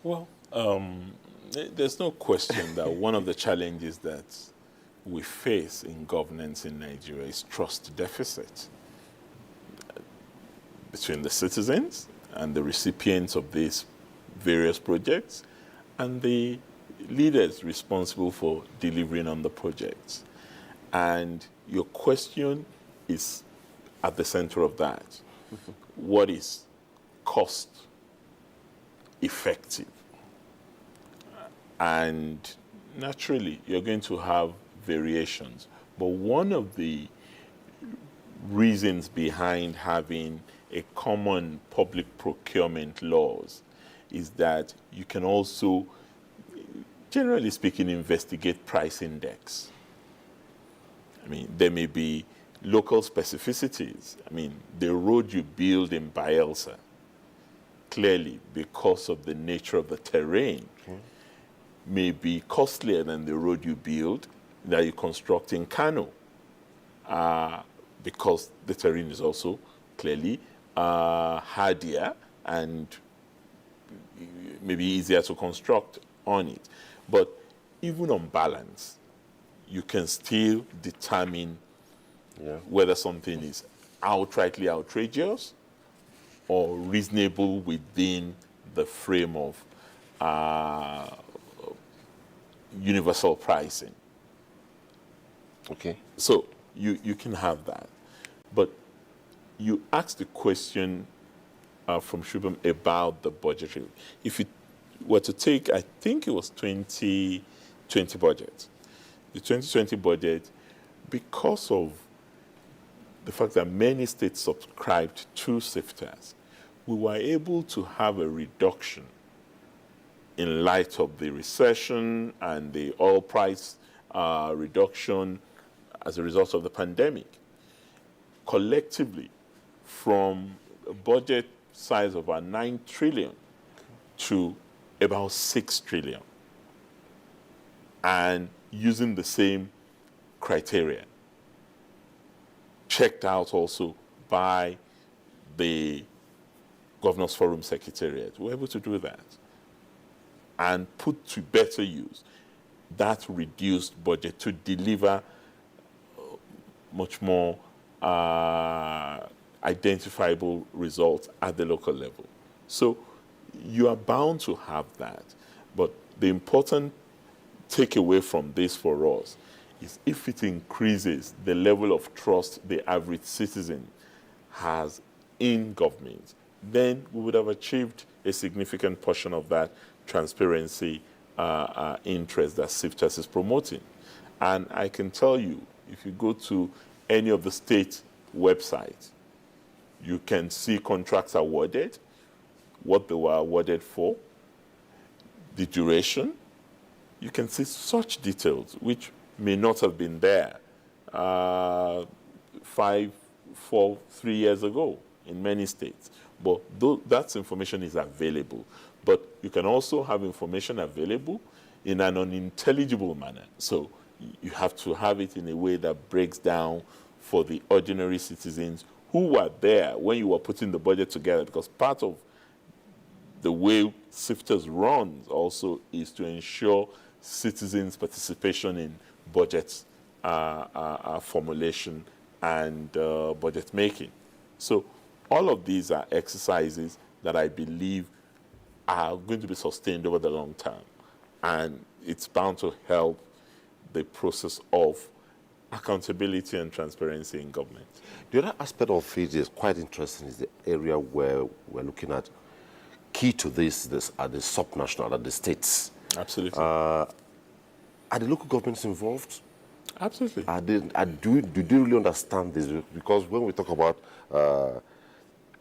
Well, there's no question that one of the challenges that we face in governance in Nigeria is trust deficit between the citizens and the recipients of these various projects and the leaders responsible for delivering on the projects. And your question is at the center of that. What is cost effective? And naturally, you're going to have variations. But one of the reasons behind having a common public procurement laws is that you can also, generally speaking, investigate price index. I mean, there may be local specificities. I mean, the road you build in Bayelsa, clearly, because of the nature of the terrain, may be costlier than the road you build that you construct in Kano, because the terrain is also clearly hardier and maybe easier to construct on it. But even on balance, you can still determine whether something is outrightly outrageous or reasonable within the frame of universal pricing. Okay. So you can have that. But you asked the question from Shubham about the budgetary. If you were to take, I think it was 2020 budget, the 2020 budget, because of the fact that many states subscribed to SFTAS, we were able to have a reduction in light of the recession and the oil price reduction as a result of the pandemic. Collectively, from a budget size of about 9 trillion to about 6 trillion, and using the same criteria, checked out also by the Governors Forum Secretariat. We're able to do that and put to better use that reduced budget to deliver much more identifiable results at the local level. So you are bound to have that. But the important takeaway from this for us is if it increases the level of trust the average citizen has in government, then we would have achieved a significant portion of that transparency interest that SFTAS is promoting. And I can tell you, if you go to any of the state websites, you can see contracts awarded, what they were awarded for, the duration. You can see such details which may not have been there 3 years ago in many states. But that information is available. But you can also have information available in an unintelligible manner. So you have to have it in a way that breaks down for the ordinary citizens who were there when you were putting the budget together, because part of the way SFTAS runs also is to ensure citizens' participation in budget formulation and budget making. So all of these are exercises that I believe are going to be sustained over the long term. and it's bound to help the process of accountability and transparency in government. The other aspect of it is quite interesting is the area where we're looking at. Key to this are the subnational, are the states. Absolutely. Are the local governments involved? Absolutely. Do they really understand this? Because when we talk about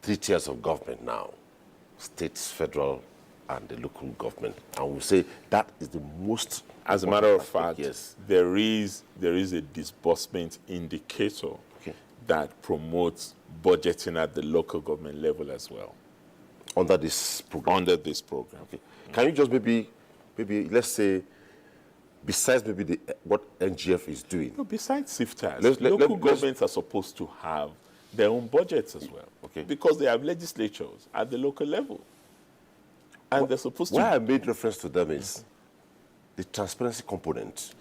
3 tiers of government now, states, federal, and the local government, and we say that is the most. As a matter of fact, yes, there is a disbursement indicator that promotes budgeting at the local government level as well. Under this program? Under this program. Okay. Can you just maybe let's say, besides maybe what NGF is doing? No, besides SFTAS, local governments are supposed to have their own budgets as well. Okay. Because they have legislatures at the local level. And they're supposed to... Why I made reference to them is the transparency component,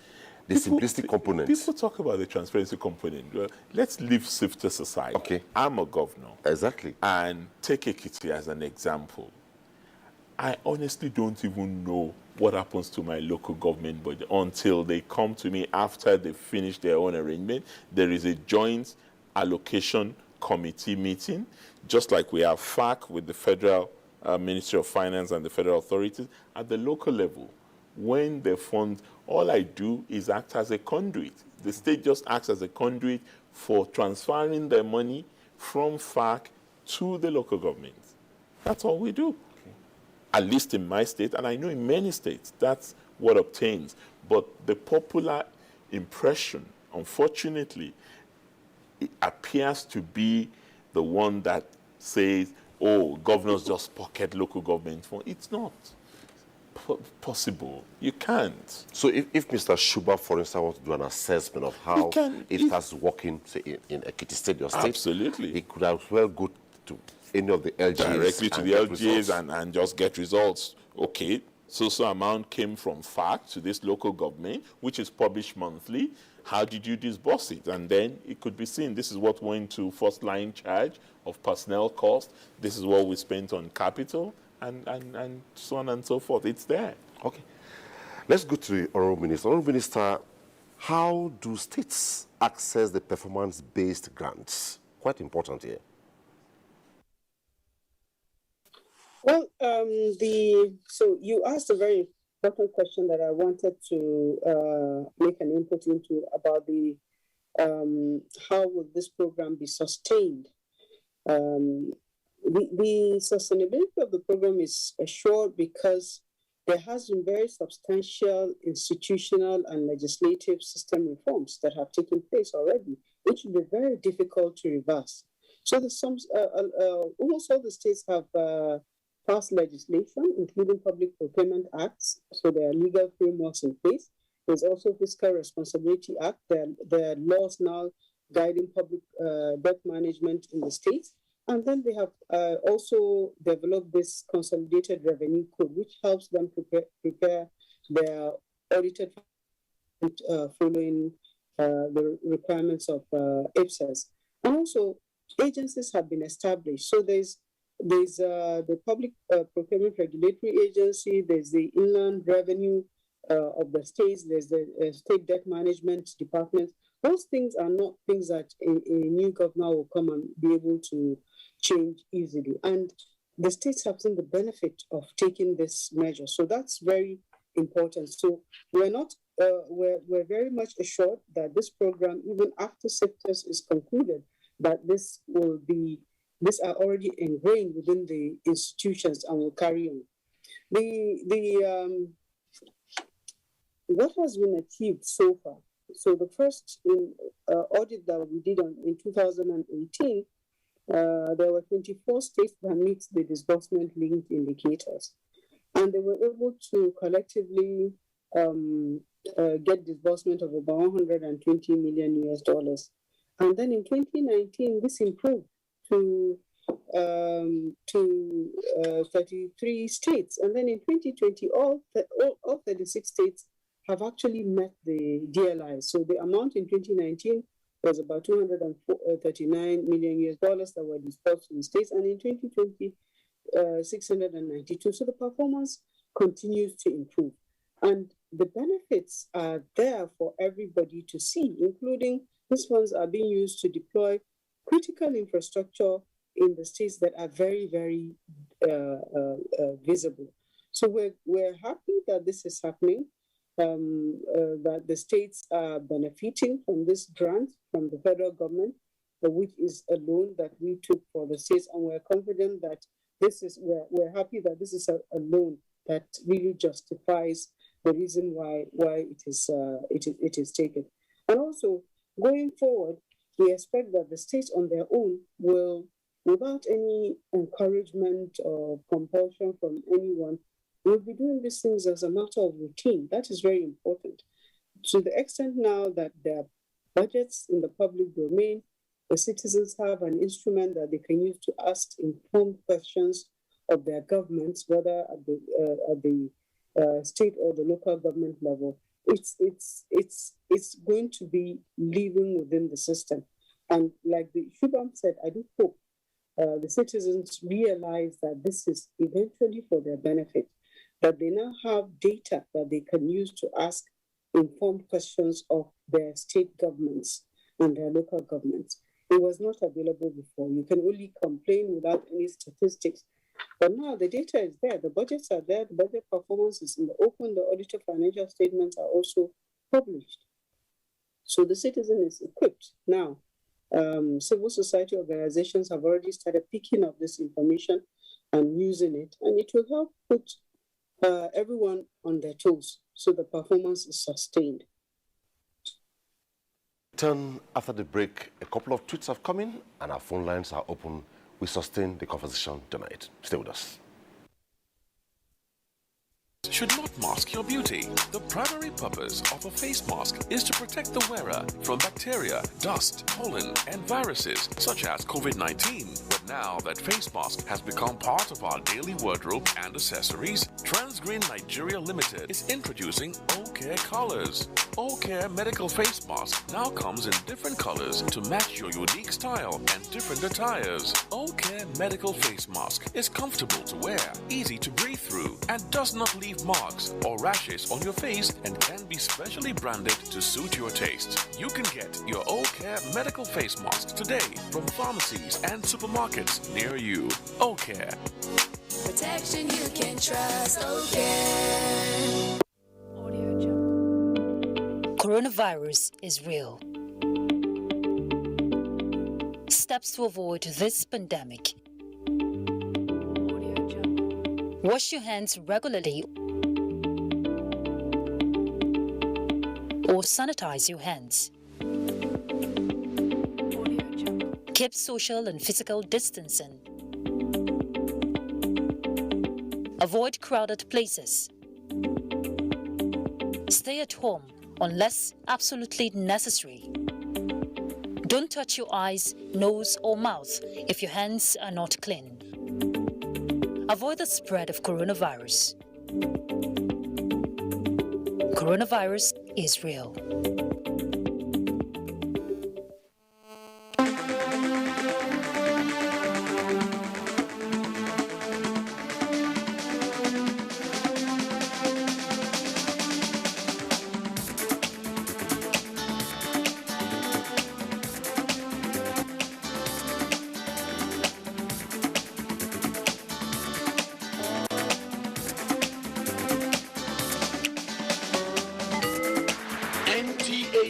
the simplistic component. People talk about the transparency component. Well, let's leave SFTAS aside. Okay. I'm a governor. Exactly. And take Ekiti as an example. I honestly don't even know what happens to my local government budget until they come to me after they finish their own arrangement. There is a joint allocation committee meeting, just like we have FAC with the Federal Ministry of Finance and the federal authorities. At the local level, when they fund, all I do is act as a conduit. The state just acts as a conduit for transferring their money from FAC to the local government. That's all we do. At least in my state, and I know in many states, that's what obtains. But the popular impression, unfortunately, it appears to be the one that says, oh, governors just pocket local government funds. It's not possible. You can't. So if Mr. Shuba, for instance, wants to do an assessment of how it starts working, say, in Ekiti State, your state, absolutely, he could as well go to any of the LGAs. Directly to the LGAs and just get results. Okay, so amount came from FAC to this local government, which is published monthly. How did you disburse it? And then it could be seen. This is what went to first line charge of personnel cost. This is what we spent on capital, and so on and so forth. It's there. Okay. Let's go to the Honourable Minister. Honourable Minister, how do states access the performance-based grants? Quite important here. Well, so you asked a very important question that I wanted to make an input into about the how will this program be sustained. The sustainability of the program is assured because there has been very substantial institutional and legislative system reforms that have taken place already, which will be very difficult to reverse. So almost all the states have passed legislation, including public procurement acts, so there are legal frameworks in place. There's also Fiscal Responsibility Act. There are laws now guiding public debt management in the states. And then they have also developed this consolidated revenue code, which helps them prepare their audited following the requirements of SFTAS. And also, agencies have been established. So there's the Public Procurement Regulatory Agency, there's the Inland Revenue of the states, there's the State Debt Management Department. Those things are not things that a new governor will come and be able to change easily. And the states have seen the benefit of taking this measure. So that's very important. So we're very much assured that this program, even after SFTAS is concluded, that these are already ingrained within the institutions and will carry on. What has been achieved so far? So the first audit that we did in 2018, there were 24 states that meet the disbursement-linked indicators, and they were able to collectively get disbursement of about $120 million. And then in 2019, this improved to 33 states. And then in 2020, all 36 states have actually met the DLI. So the amount in 2019 was about $239 million that were disbursed in states. And in 2020, 692. So the performance continues to improve. And the benefits are there for everybody to see, including these funds are being used to deploy critical infrastructure in the states that are very, very visible. So we're happy that this is happening, that the states are benefiting from this grant from the federal government, which is a loan that we took for the states, and we're confident that we're happy that this is a loan that really justifies the reason why it is taken. And also, going forward, we expect that the states on their own will, without any encouragement or compulsion from anyone, will be doing these things as a matter of routine. That is very important. To the extent now that there are budgets in the public domain, the citizens have an instrument that they can use to ask informed questions of their governments, whether at the state or the local government level. It's going to be living within the system. And like the Shubham said, I do hope the citizens realize that this is eventually for their benefit, that they now have data that they can use to ask informed questions of their state governments and their local governments. It was not available before. You can only complain without any statistics. But now the data is there, the budgets are there, the budget performance is in the open, the audited financial statements are also published. So the citizen is equipped. Now, civil society organizations have already started picking up this information and using it, and it will help put everyone on their toes so the performance is sustained. Turn after the break, a couple of tweets have come in and our phone lines are open. We sustain the conversation tonight. Stay with us. Should not mask your beauty. The primary purpose of a face mask is to protect the wearer from bacteria, dust, pollen, and viruses such as COVID-19. But now that face mask has become part of our daily wardrobe and accessories, Transgreen Nigeria Limited is introducing O-Care colors. O-Care medical face mask now comes in different colors to match your unique style and different attires. O-Care medical face mask is comfortable to wear, easy to breathe through, and does not leave marks or rashes on your face and can be specially branded to suit your taste. You can get your O-Care medical face mask today from pharmacies and supermarkets near you. O-Care. Protection you can trust. O-Care. Coronavirus is real. Steps to avoid this pandemic. Wash your hands regularly or sanitize your hands. Keep social and physical distancing. Avoid crowded places. Stay at home unless absolutely necessary. Don't touch your eyes, nose, or mouth if your hands are not clean. Avoid the spread of coronavirus. Coronavirus is real.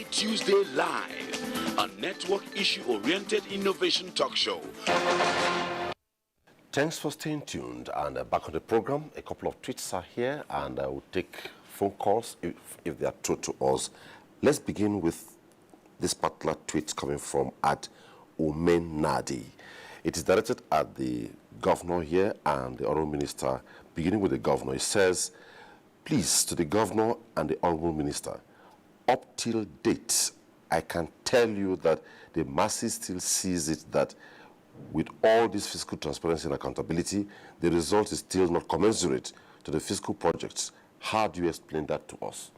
Tuesday Live, a network issue-oriented innovation talk show. Thanks for staying tuned and back on the program. A couple of tweets are here and I will take phone calls if they are true to us. Let's begin with this particular tweet coming from @Umen Nadi. It is directed at the governor here and the honorable minister. Beginning with the governor, it says, please, to the governor and the honorable minister, up till date, I can tell you that the masses still sees it that with all this fiscal transparency and accountability, the result is still not commensurate to the fiscal projects. How do you explain that to us?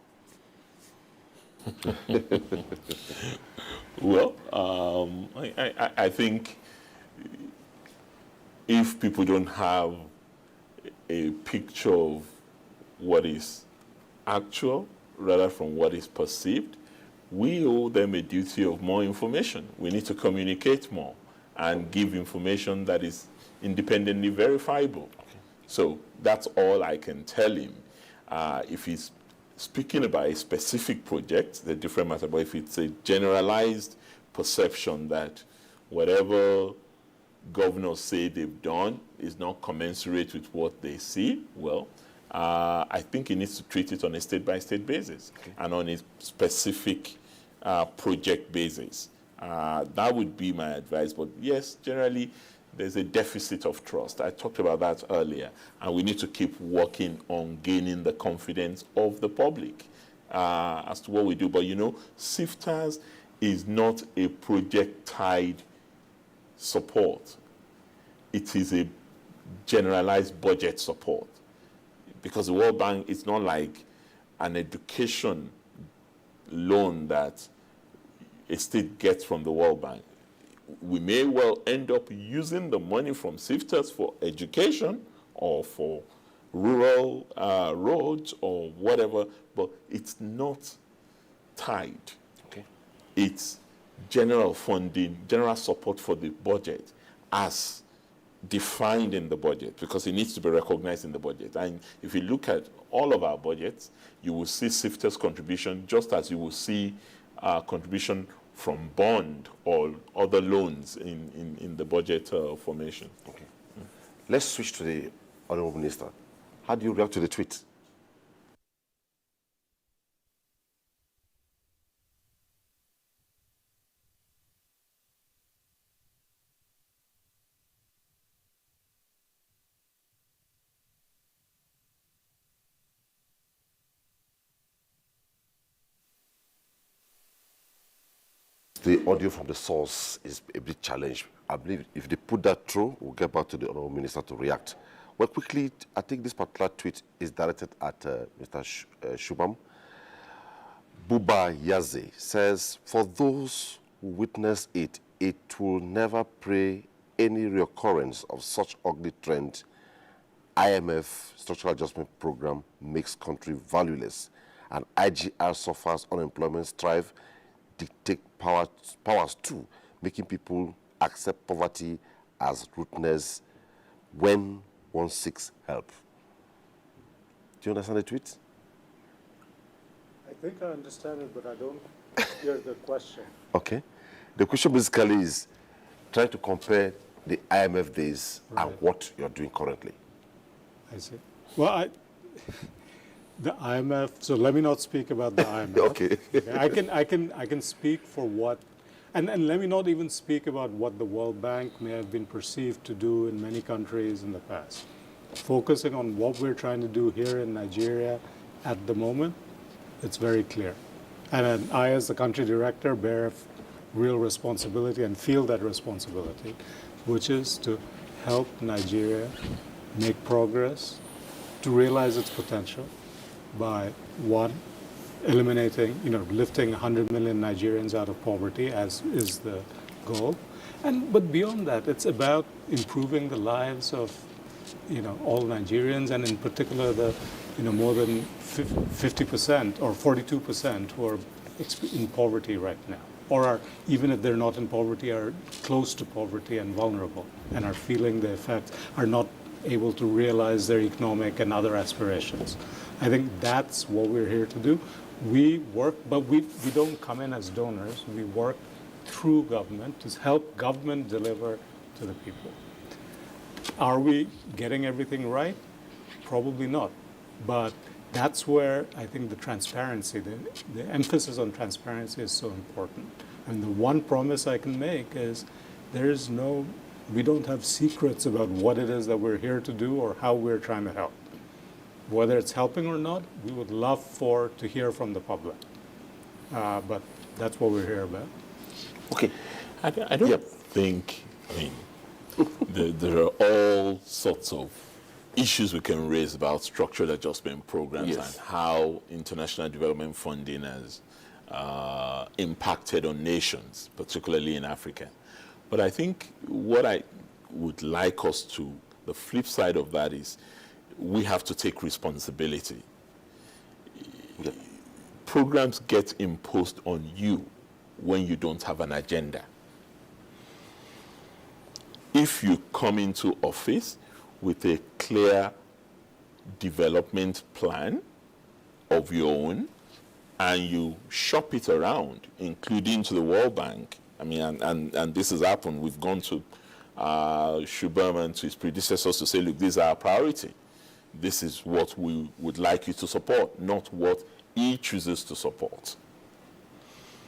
Well, I think if people don't have a picture of what is actual rather from what is perceived, we owe them a duty of more information. We need to communicate more and give information that is independently verifiable. Okay. So that's all I can tell him. If he's speaking about a specific project, the different matter, but if it's a generalized perception that whatever governors say they've done is not commensurate with what they see, well, I think he needs to treat it on a state-by-state basis and on a specific project basis. That would be my advice. But yes, generally, there's a deficit of trust. I talked about that earlier. And we need to keep working on gaining the confidence of the public as to what we do. But you know, SFTAS is not a project-tied support. It is a generalized budget support. Because the World Bank is not like an education loan that a state gets from the World Bank. We may well end up using the money from SFTAS for education or for rural roads or whatever, but it's not tied. Okay. It's general funding, general support for the budget as defined in the budget, because it needs to be recognized in the budget. And if you look at all of our budgets, you will see SFTAS contribution just as you will see contribution from bond or other loans in the budget formation. Okay. Let's switch to the Honorable Minister. How do you react to the tweet? The audio from the source is a bit challenged. I believe if they put that through, we'll get back to the Honorable Minister to react. Well, quickly, I think this particular tweet is directed at Mr. Shubham. Buba Yaze says, for those who witness it, it will never pray any reoccurrence of such ugly trend. IMF Structural Adjustment Program makes country valueless, and IGR suffers unemployment strife, dictate powers too, making people accept poverty as rootness when one seeks help. Do you understand the tweet? I think I understand it, but I don't hear the question. Okay. The question basically is trying to compare the IMF days and what you're doing currently. I see. Well, the IMF, so let me not speak about the IMF. Okay. I can speak for what, and let me not even speak about what the World Bank may have been perceived to do in many countries in the past. Focusing on what we're trying to do here in Nigeria at the moment, it's very clear. And I, as the country director, bear real responsibility and feel that responsibility, which is to help Nigeria make progress, to realize its potential by, one, eliminating, lifting 100 million Nigerians out of poverty, as is the goal. But beyond that, it's about improving the lives of, all Nigerians, and in particular the, more than 50% or 42% who are in poverty right now, or are, even if they're not in poverty, are close to poverty and vulnerable and are feeling the effects, are not able to realize their economic and other aspirations. I think that's what we're here to do. We work, but we don't come in as donors. We work through government to help government deliver to the people. Are we getting everything right? Probably not. But that's where I think the transparency, the emphasis on transparency is so important. And the one promise I can make is we don't have secrets about what it is that we're here to do or how we're trying to help. Whether it's helping or not, we would love to hear from the public. But that's what we're here about. Okay. I don't think, there are all sorts of issues we can raise about structural adjustment programs and how international development funding has impacted on nations, particularly in Africa. But I think what I would like us to, the flip side of that is we have to take responsibility. programs get imposed on you when you don't have an agenda. If you come into office with a clear development plan of your own and you shop it around, including to the World Bank, I mean, and this has happened. We've gone to Shubham and to his predecessors to say, look, these are our priority. This is what we would like you to support, not what he chooses to support.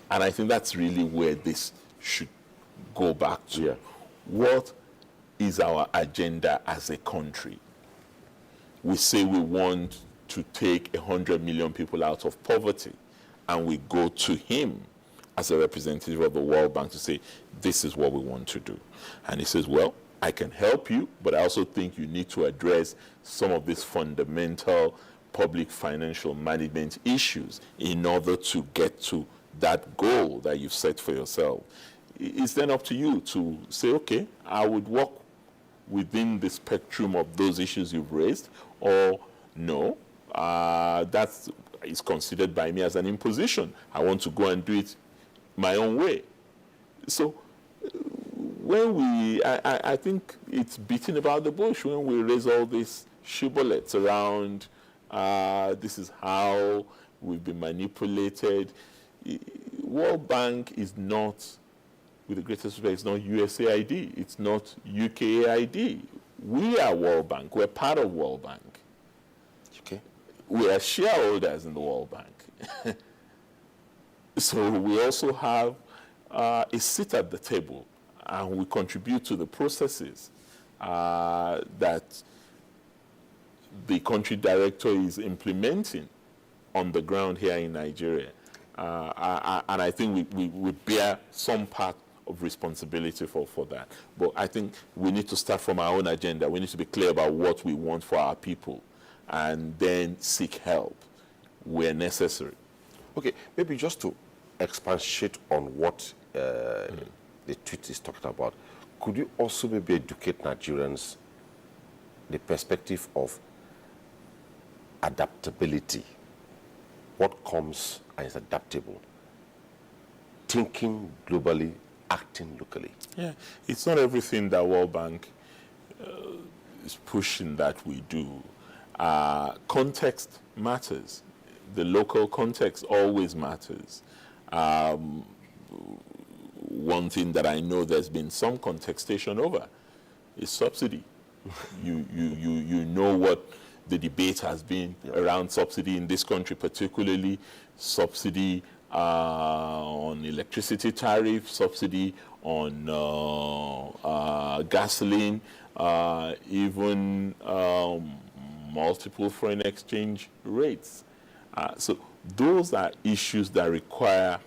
And I think that's really where this should go back to. Yeah. What is our agenda as a country? We say we want to take 100 million people out of poverty, and we go to him as a representative of the World Bank to say, this is what we want to do. And he says, well, I can help you, but I also think you need to address some of these fundamental public financial management issues in order to get to that goal that you've set for yourself. It's then up to you to say, okay, I would work within the spectrum of those issues you've raised, or no, that is considered by me as an imposition. I want to go and do it my own way. So when I think it's beating about the bush when we raise all these shibboleths around this is how we've been manipulated. World Bank is not, with the greatest respect, it's not USAID, it's not UKAID. We are World Bank, we're part of World Bank. Okay. We are shareholders in the World Bank. So we also have a seat at the table, and we contribute to the processes that the country director is implementing on the ground here in Nigeria. And I think we bear some part of responsibility for that. But I think we need to start from our own agenda. We need to be clear about what we want for our people and then seek help where necessary. Okay, maybe just to expatiate on what the tweet is talking about, could you also maybe educate Nigerians the perspective of adaptability? What comes and is adaptable? Thinking globally, acting locally. Yeah, it's not everything that World Bank is pushing that we do. Context matters. The local context always matters. One thing that I know there's been some contestation over is subsidy. You know what the debate has been around subsidy in this country, particularly subsidy on electricity tariff, subsidy on gasoline, even multiple foreign exchange rates. So those are issues that require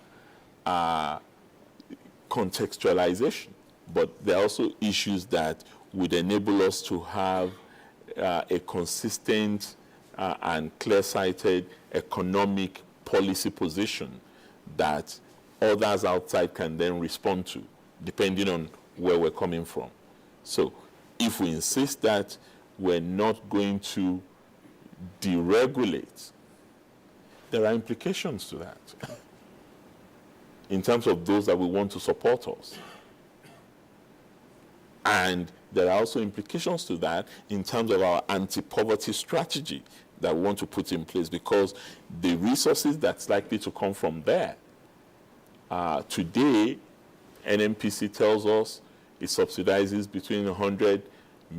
contextualization, but they're also issues that would enable us to have a consistent and clear-sighted economic policy position that others outside can then respond to, depending on where we're coming from. So if we insist that we're not going to deregulate, there are implications to that in terms of those that we want to support us. And there are also implications to that in terms of our anti-poverty strategy that we want to put in place, because the resources that's likely to come from there, today, NMPC tells us it subsidizes between 100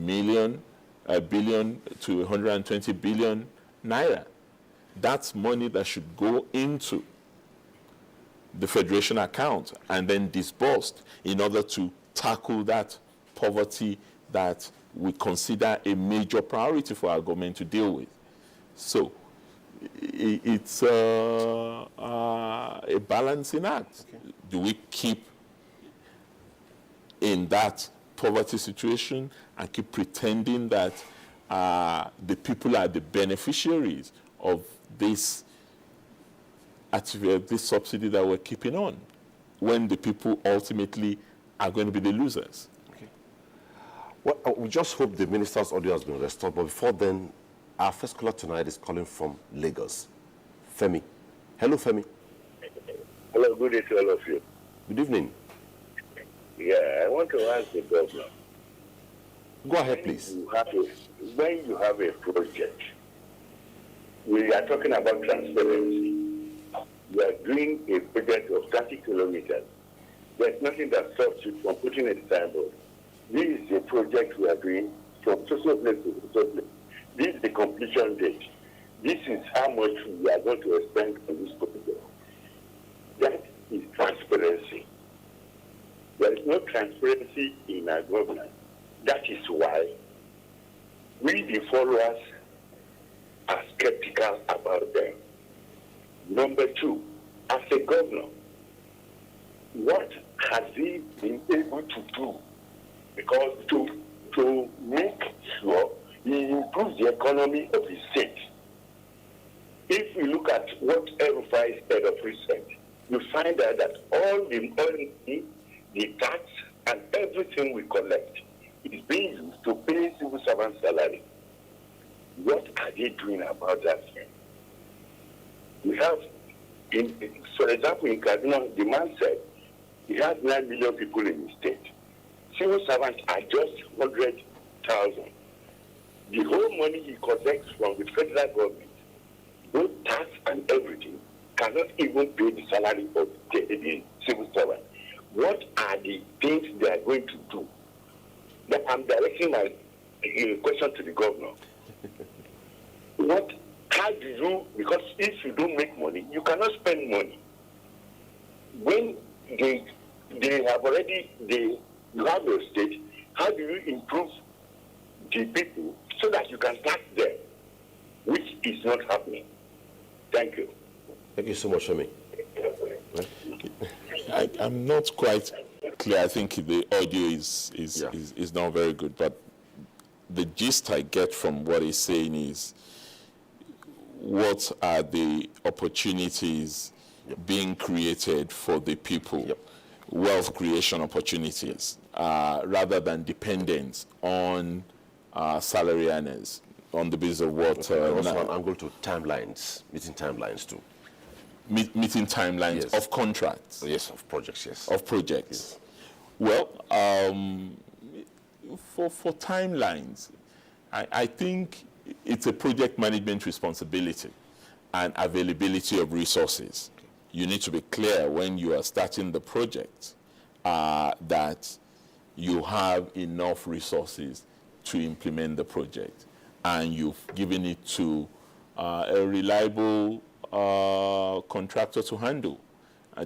billion to 120 billion naira. That's money that should go into the Federation account and then disbursed in order to tackle that poverty that we consider a major priority for our government to deal with. So it's a balancing act. Okay. Do we keep in that poverty situation and keep pretending that the people are the beneficiaries of this subsidy that we're keeping on, when the people ultimately are going to be the losers? Okay. Well, we just hope the minister's audio has been restored, but before then, our first caller tonight is calling from Lagos. Femi. Hello, Femi. Hello, good day to all of you. Good evening. Yeah, I want to ask the governor. Go ahead, please. When you have a project, we are talking about transparency. You are doing a project of 30 kilometers. There's nothing that stops you from putting a signboard. This is a project we are doing from social place to social place. This is the completion date. This is how much we are going to spend on this project. That is transparency. There is no transparency in our government. That is why we, the followers, are skeptical about them. Number two, as a governor, what has he been able to do? Because to make sure he improves the economy of his state. If we look at what El-Rufai said of recent, you find out that all the tax and everything we collect is being used to pay civil servant salary. What are they doing about that thing? We have, for example, in Kaduna, the man said he has 9 million people in his state. Civil servants are just 100,000. The whole money he collects from the federal government, both tax and everything, cannot even pay the salary of the civil servant. What are the things they are going to do? That I'm directing my question to the governor. How do you, because if you don't make money, you cannot spend money. When they have already, you have your state, how do you improve the people so that you can tax them, which is not happening? Thank you. Thank you so much, Femi. I'm not quite clear. I think the audio is not very good, but the gist I get from what he's saying is, what are the opportunities being created for the people? Wealth creation opportunities, rather than dependence on salary earners on the basis of what... also an angle to timelines, meeting timelines too. Meeting timelines of contracts? Yes, of projects, yes. Of projects. Yes. Well, for timelines, I think it's a project management responsibility and availability of resources. You need to be clear when you are starting the project that you have enough resources to implement the project, and you've given it to a reliable contractor to handle,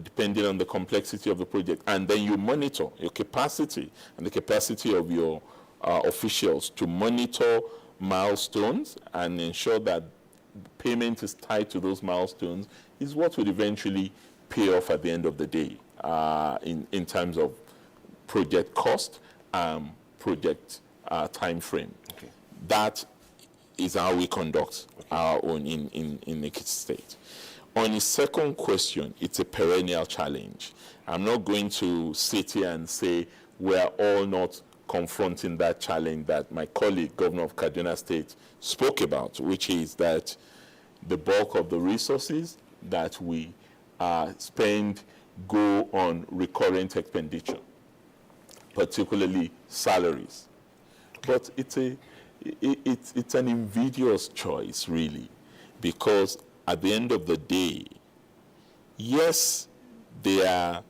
depending on the complexity of the project. And then you monitor your capacity and the capacity of your officials to monitor milestones and ensure that payment is tied to those milestones is what would eventually pay off at the end of the day in terms of project cost and project time frame. Okay. That is how we conduct our own in Ekiti State. On his second question, it's a perennial challenge. I'm not going to sit here and say we're all not confronting that challenge that my colleague, Governor of Kaduna State, spoke about, which is that the bulk of the resources that we spend go on recurrent expenditure, particularly salaries. But it's an invidious choice, really, because at the end of the day, yes, they are,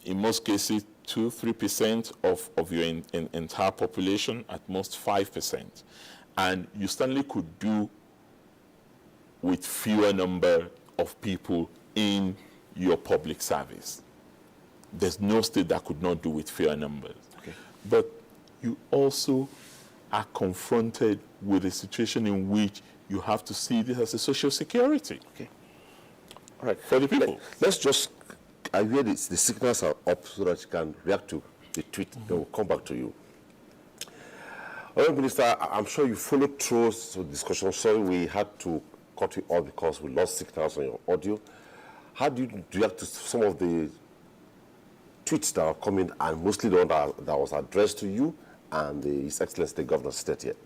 in most cases, 2-3% of your entire population, at most 5%. And you certainly could do with fewer number of people in your public service. There's no state that could not do with fewer numbers. Okay. But you also are confronted with a situation in which you have to see this as a social security. Okay. All right. For the people. Let's just, I hear the signals are up so that you can react to the tweet. Then we'll come back to you. Honourable Minister, I'm sure you followed through the discussion. Sorry, we had to cut you off because we lost signals on your audio. How do you react to some of the tweets that are coming, and mostly the one that was addressed to you and His Excellency the Governor of State here?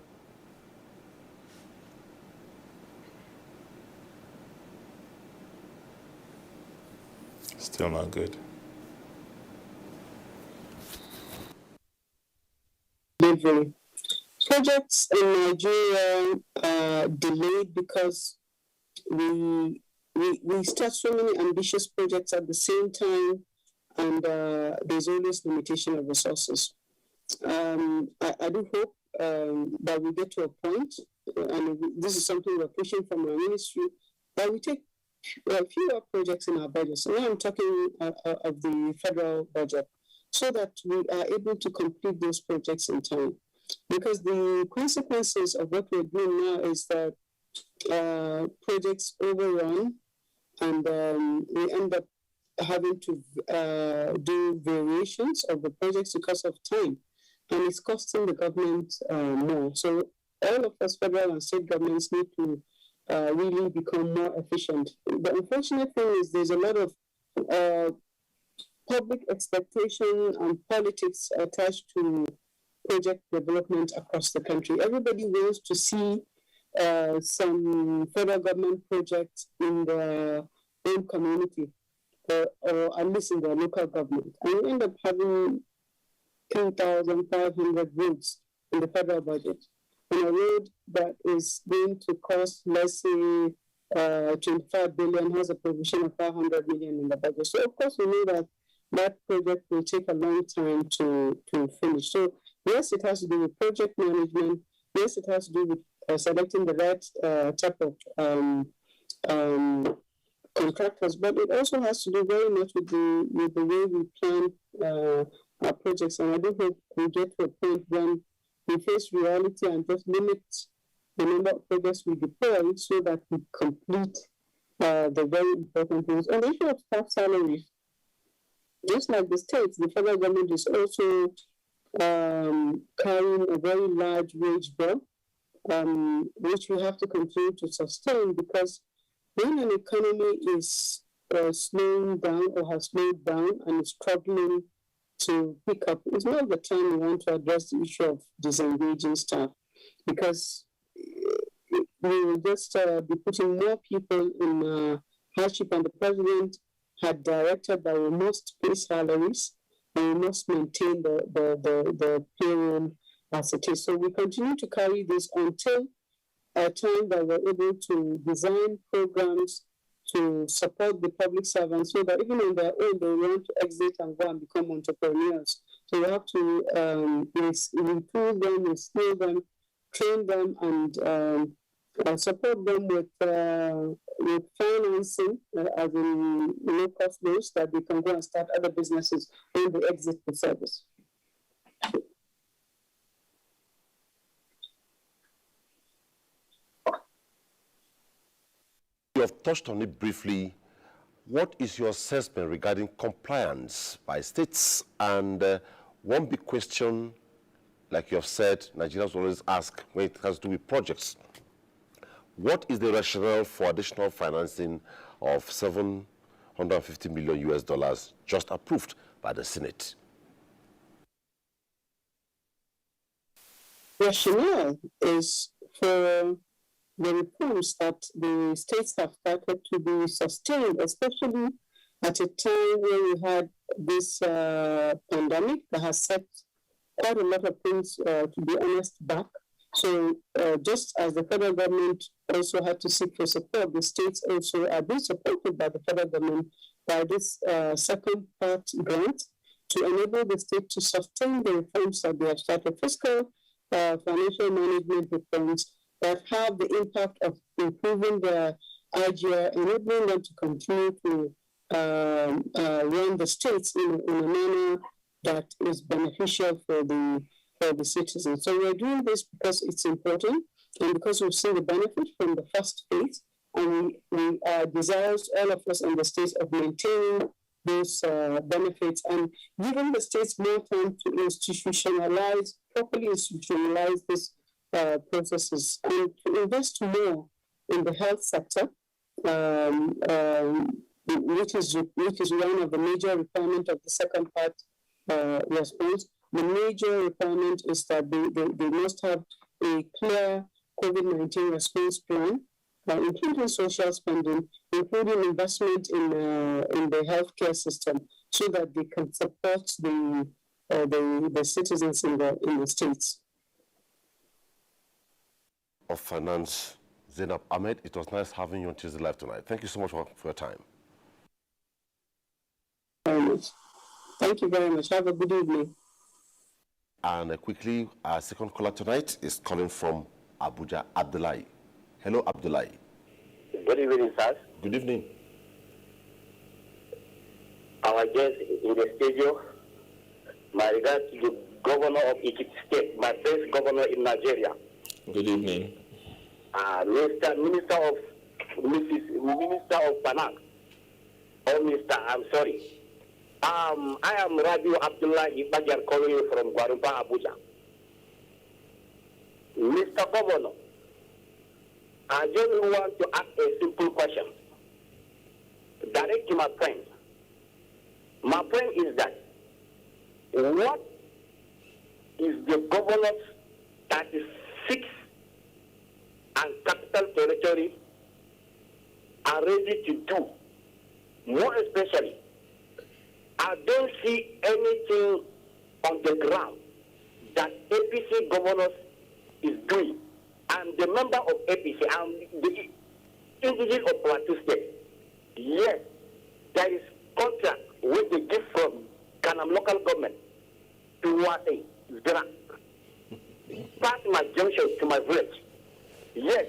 still not good. Delivery. Projects in Nigeria are delayed because we start so many ambitious projects at the same time, and there's always limitation of resources. I do hope that we get to a point, and this is something we're pushing from our ministry, that we take fewer projects in our budget. So now I'm talking of the federal budget, so that we are able to complete those projects in time. Because the consequences of what we're doing now is that projects overrun, and we end up having to do variations of the projects because of time, and it's costing the government more. So all of us, federal and state governments, need to really become more efficient. The unfortunate thing is there's a lot of public expectation and politics attached to project development across the country. Everybody wants to see some federal government projects in their own community, or at least in their local government. And we end up having 3,500 roads in the federal budget. And a road that is going to cost, let's say, 25 billion has a provision of 500 million in the budget. So, of course, we know that that project will take a long time to finish. So, yes, it has to do with project management. Yes, it has to do with selecting the right type of contractors, but it also has to do very much with the way we plan our projects. And I do hope we get to a point when we face reality and just limit the number of projects we deploy so that we complete the very important things. On the issue of staff salaries, just like the states, the federal government is also carrying a very large wage bill, which we have to continue to sustain, because when an economy is slowing down or has slowed down and is struggling to pick up, it's not the time we want to address the issue of disengaging staff, because we will just be putting more people in hardship, and the president had directed that we must pay salaries and we must maintain the payroll as it is. So we continue to carry this until a time that we're able to design programs to support the public servants, so that even on their own, they want to exit and go and become entrepreneurs. So we have to retool them, instill them, train them, and support them with financing, as in low-cost loans, that they can go and start other businesses when they exit the service. You have touched on it briefly. What is your assessment regarding compliance by states? And one big question, like you have said, Nigerians always ask when it has to do with projects. What is the rationale for additional financing of $750 million just approved by the Senate? Rationale is for the reforms that the states have started to be sustained, especially at a time where we had this pandemic that has set quite a lot of things, to be honest, back. So just as the federal government also had to seek for support, the states also are being supported by the federal government by this second part grant to enable the state to sustain the reforms that they have started, fiscal, financial management reforms that have the impact of improving their IGR, enabling them to continue to run the states in a manner that is beneficial for the citizens. So we're doing this because it's important, and because we've seen the benefit from the first phase, and we are desirous, all of us in the states, of maintaining those benefits and giving the states more time to properly institutionalize this processes, and to invest more in the health sector, which is one of the major requirements of the second part response. The major requirement is that they must have a clear COVID-19 response plan including social spending, including investment in the healthcare system, so that they can support the citizens in the states. Of Finance, Zainab Ahmed, it was nice having you on Tuesday Live tonight. Thank you so much for your time. Thank you very much. Have a good evening. And quickly, our second caller tonight is calling from Abuja, Abdullahi. Hello, Abdullahi. Good evening, sir. Good evening. Our guest in the studio, my regards to the governor of Ekiti State, my first governor in Nigeria. Good evening. Minister of Finance. Oh, Minister, I'm sorry. I am Radio Abdullahi Bajar calling you from Guarumpa, Abuja. Mr. Governor, I just want to ask a simple question. Direct to my friend. My point is that what is the governor's 36 and capital territory are ready to do? More especially, I don't see anything on the ground that APC governors is doing. I'm the member of APC. I'm the indigenous of Plateau State. Yes, there is contract with the gift from Kanam local government to Wate, Zira. Pass my junction to my village. Yes,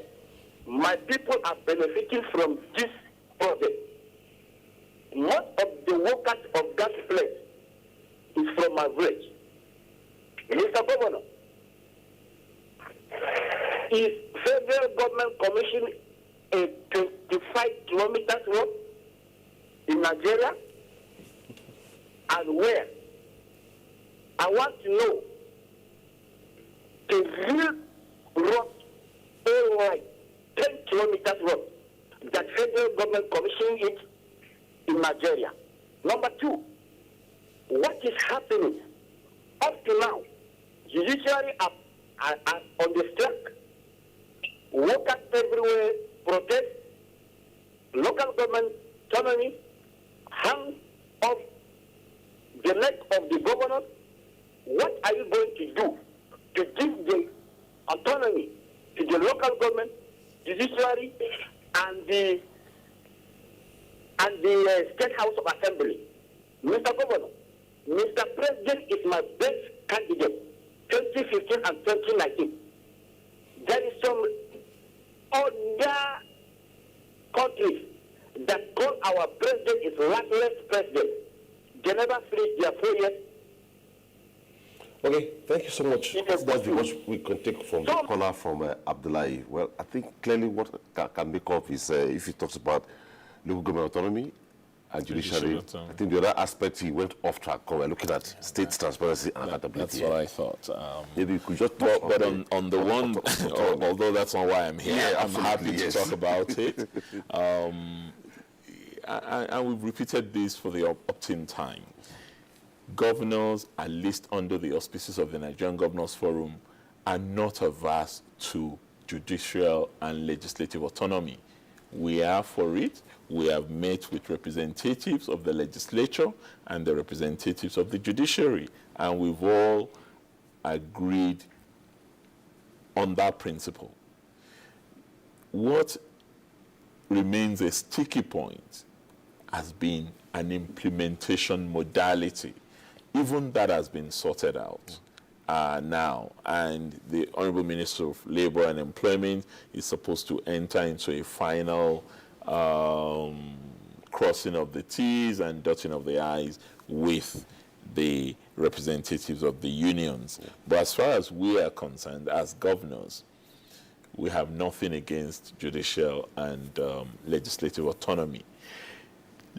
my people are benefiting from this project. Most of the workers of that place is from my village. Mr. Governor, is federal government commissioning a 25 kilometers road in Nigeria? And where? I want to know the real road, all right, 10 kilometers road, that federal government commissioning it in Nigeria. Number two, what is happening up to now? Judiciary are on the strike. Workers everywhere protest. Local government autonomy hang off the neck of the governor. What are you going to do to give the autonomy to the local government, judiciary, and the State House of Assembly? Mr. Governor, Mr. President is my best candidate, 2015 and 2019. There is some other countries that call our president is lawless president. They never finished their 4 years. Okay, thank you so much. That's the much we can take from the caller from Abdullahi. Well, I think clearly what can make up is if he talks about local government autonomy and judiciary. I think the other aspect he went off track. We're looking at state transparency and accountability. That's what I thought. Maybe you could just talk on the one, although that's not why I'm here, yeah, I'm happy to talk about it. And we've repeated this for the up-to time. Governors, at least under the auspices of the Nigerian Governors Forum, are not averse to judicial and legislative autonomy. We are for it. We have met with representatives of the legislature and the representatives of the judiciary, and we've all agreed on that principle. What remains a sticky point has been an implementation modality. Even that has been sorted out now, and the Honorable Minister of Labour and Employment is supposed to enter into a final crossing of the T's and dotting of the I's with the representatives of the unions. But as far as we are concerned, as governors, we have nothing against judicial and legislative autonomy.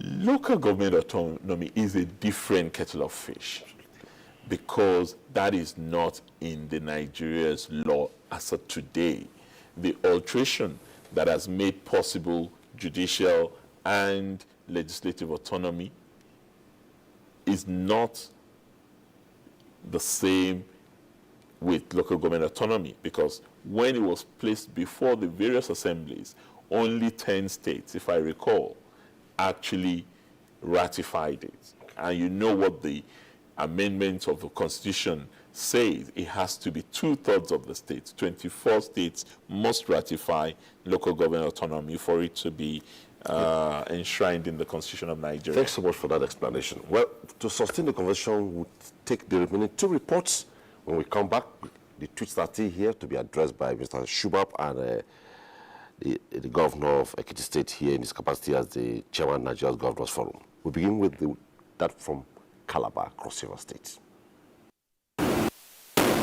Local government autonomy is a different kettle of fish because that is not in the Nigeria's law as of today. The alteration that has made possible judicial and legislative autonomy is not the same with local government autonomy, because when it was placed before the various assemblies, only 10 states, if I recall, actually ratified it. And you know what the amendment of the Constitution says. It has to be 2/3 of the states. 24 states must ratify local government autonomy for it to be enshrined in the Constitution of Nigeria. Thanks so much for that explanation. Well, to sustain the conversation, we'll take the remaining 2 reports. When we come back, the tweets are still here to be addressed by Mr. Shubab and the governor of Ekiti State here in his capacity as the chairman of Nigeria's Governors Forum. We begin with that from Calabar, Cross River State.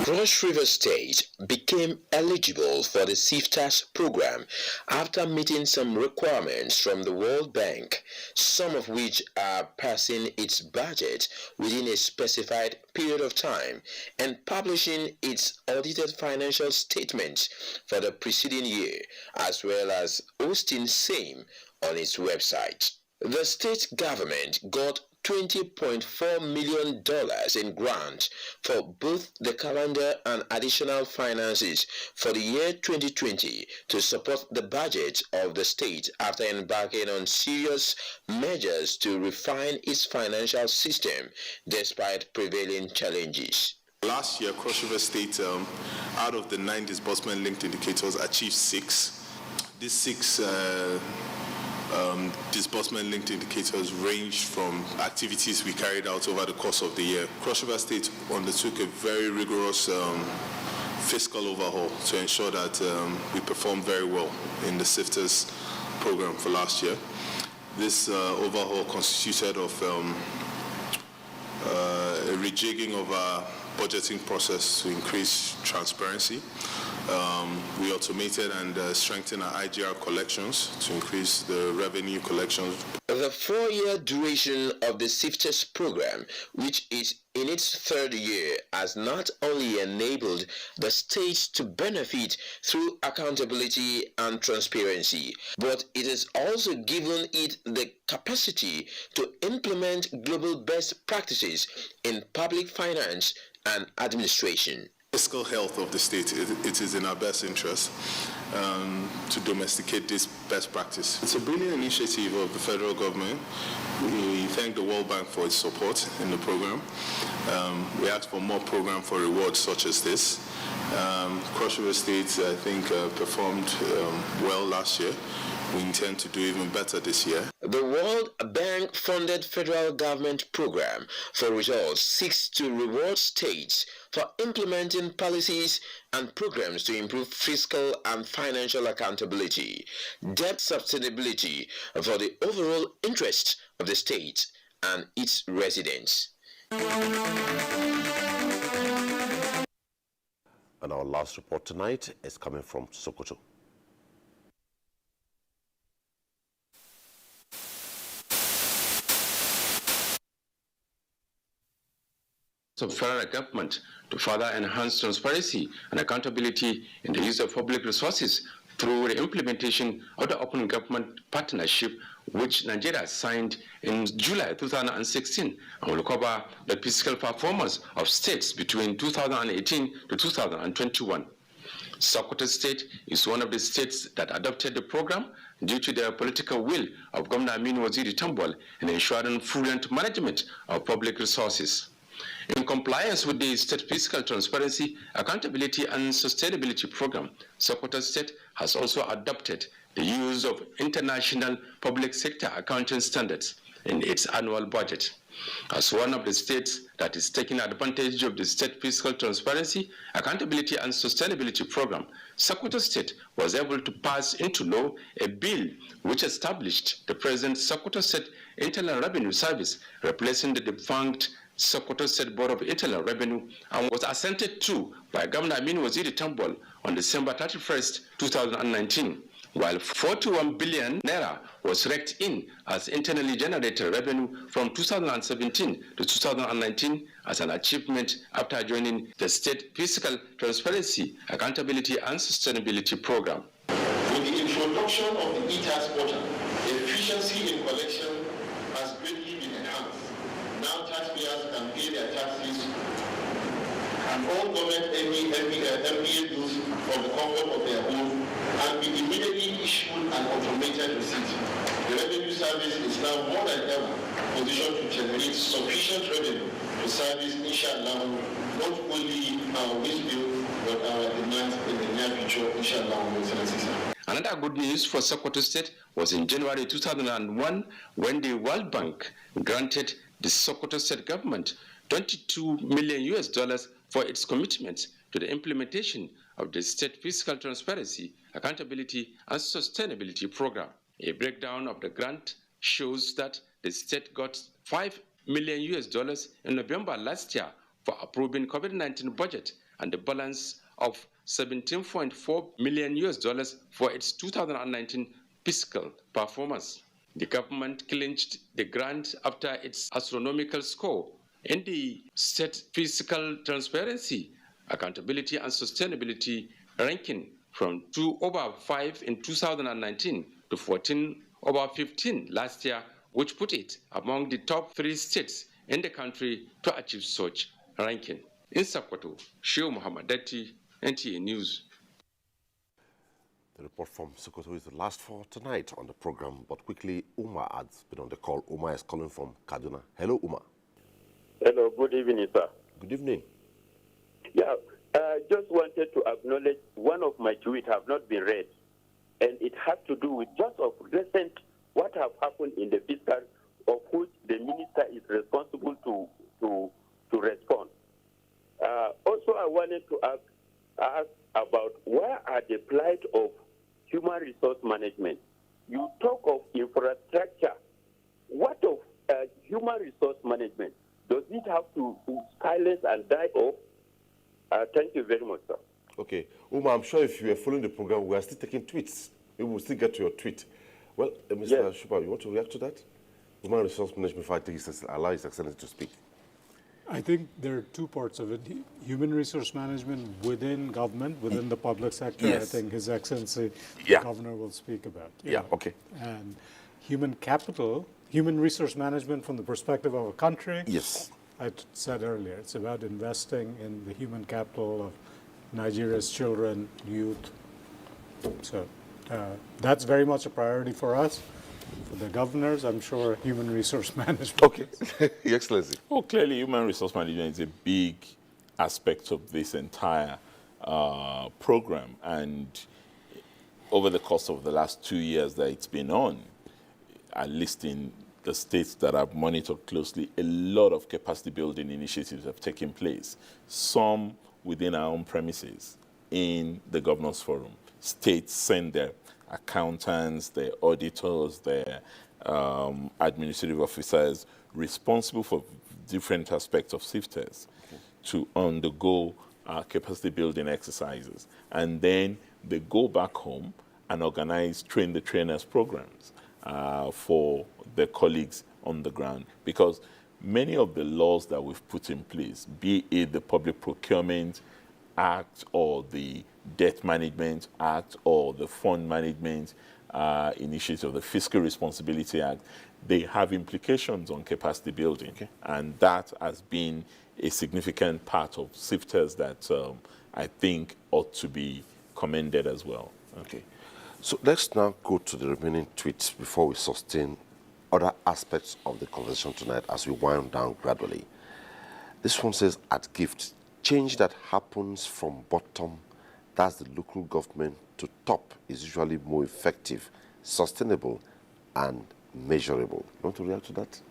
Cross River State became eligible for the SFTAS program after meeting some requirements from the World Bank, some of which are passing its budget within a specified period of time and publishing its audited financial statements for the preceding year, as well as hosting same on its website. The state government got $20.4 million in grants for both the calendar and additional finances for the year 2020 to support the budget of the state after embarking on serious measures to refine its financial system despite prevailing challenges. Last year, Cross River State, out of the 9 disbursement-linked indicators, achieved 6. These 6 disbursement-linked indicators ranged from activities we carried out over the course of the year. Cross River State undertook a very rigorous fiscal overhaul to ensure that we performed very well in the SFTAS program for last year. This overhaul constituted of a rejigging of our budgeting process to increase transparency. We automated and strengthened our IGR collections to increase the revenue collections. The 4-year duration of the SFTAS program, which is in its 3rd year, has not only enabled the states to benefit through accountability and transparency, but it has also given it the capacity to implement global best practices in public finance and administration. Fiscal health of the state, it is in our best interest to domesticate this best practice. It's a brilliant initiative of the federal government. We thank the World Bank for its support in the program. We asked for more program for rewards such as this. Cross River State, I think, performed well last year. We intend to do even better this year. The World Bank-funded federal government program for results seeks to reward states for implementing policies and programs to improve fiscal and financial accountability, debt sustainability for the overall interest of the state and its residents. And our last report tonight is coming from Sokoto. Of federal government to further enhance transparency and accountability in the use of public resources through the implementation of the Open Government Partnership, which Nigeria signed in July 2016, and will cover the fiscal performance of states between 2018 to 2021. Sokoto State is one of the states that adopted the program due to the political will of Governor Aminu Waziri Tambol in ensuring prudent management of public resources. In compliance with the State Fiscal Transparency, Accountability and Sustainability Program, Sokoto State has also adopted the use of international public sector accounting standards in its annual budget. As one of the states that is taking advantage of the State Fiscal Transparency, Accountability and Sustainability Program, Sokoto State was able to pass into law a bill which established the present Sokoto State Internal Revenue Service, replacing the defunct Sokoto State Board of Internal Revenue, and was assented to by Governor Aminu Waziri Tambol on December 31st, 2019, while 41 billion naira was raked in as internally generated revenue from 2017 to 2019 as an achievement after joining the State Fiscal Transparency, Accountability and Sustainability Program. With the introduction of the e-tax portal, efficiency in collection has greatly been enhanced. Now taxpayers can pay their taxes and all government MPA dues from the comfort of their home and we immediately issued an automated receipt. The revenue service is now more than ever positioned to generate sufficient revenue to service, inshallah, not only our waste bill, but our demands in the near future, inshallah, Your Excellency. Another good news for Sokoto State was in January 2001 when the World Bank granted the Sokoto State government $22 million for its commitment to the implementation of the State Fiscal Transparency, Accountability and Sustainability Program. A breakdown of the grant shows that the state got $5 million in November last year for approving COVID-19 budget and the balance of $17.4 million for its 2019 fiscal performance. The government clinched the grant after its astronomical score in the State Fiscal Transparency, Accountability and Sustainability ranking from 2/5 in 2019 to 14/15 last year, which put it among the top 3 states in the country to achieve such ranking. In Sokoto, Shehu Muhammad Datti, NTA News. The report from Sokoto is the last for tonight on the program, but quickly, Umar has been on the call. Umar is calling from Kaduna. Hello, Umar. Hello, good evening, sir. Good evening. Yeah, just wanted to acknowledge one of my tweets have not been read, and it has to do with just of recent what have happened in the fiscal, of which the minister is responsible to respond. Also, I wanted to ask about where are the plight of human resource management. You talk of infrastructure. What of human resource management? Does it have to silence and die off? Thank you very much, sir. Okay. Umar, I'm sure if you are following the program, we are still taking tweets. We will still get to your tweet. Well, Mr. Shupa, you want to react to that? Human resource management, before I allow His Excellency to speak. I think there are two parts of it. Human resource management within government, within the public sector, Yes. I think His Excellency, the Governor, will speak about. Okay. And human capital, human resource management from the perspective of a country. Yes. I said earlier, it's about investing in the human capital of Nigeria's children, youth. So that's very much a priority for us. For the governors, I'm sure human resource management. Okay, Your Excellency. Well, clearly, human resource management is a big aspect of this entire program. And over the course of the last 2 years that it's been on, at least in the states that I've monitored closely, a lot of capacity building initiatives have taken place. Some within our own premises in the Governors Forum. States send their accountants, their auditors, their administrative officers responsible for different aspects of SFTAS to undergo capacity building exercises. And then they go back home and organize train the trainers programs for their colleagues on the ground. Because many of the laws that we've put in place, be it the Public Procurement Act or the Debt Management Act or the Fund Management Initiative, the Fiscal Responsibility Act, they have implications on capacity building. Okay. And that has been a significant part of SFTAS that I think ought to be commended as well. Okay. So let's now go to the remaining tweets before we sustain other aspects of the conversation tonight as we wind down gradually. This one says, at gift, change that happens from bottom, that's the local government, to top is usually more effective, sustainable, and measurable. You want to react to that?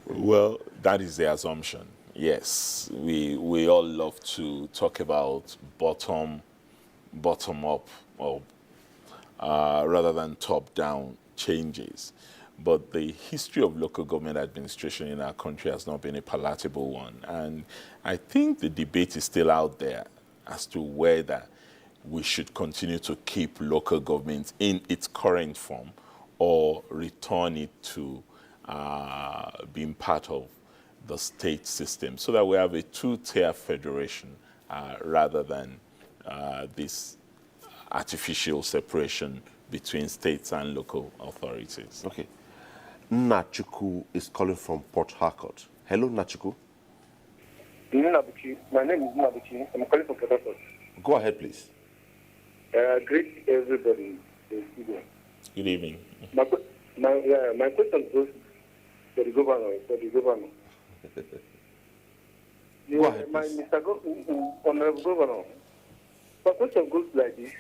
Well, that is the assumption. Yes, we all love to talk about bottom up, or rather than top-down changes. But the history of local government administration in our country has not been a palatable one. And I think the debate is still out there as to whether we should continue to keep local government in its current form or return it to being part of the state system so that we have a two-tier federation rather than this artificial separation between states and local authorities. Okay. Nachuku is calling from Port Harcourt. Hello, Nachuku. My name is Nabuchi. I'm calling from Port Harcourt. Go ahead, please. Greet everybody in studio. Good evening. My question goes to the governor. Go ahead, Honorable Governor, my question goes like this.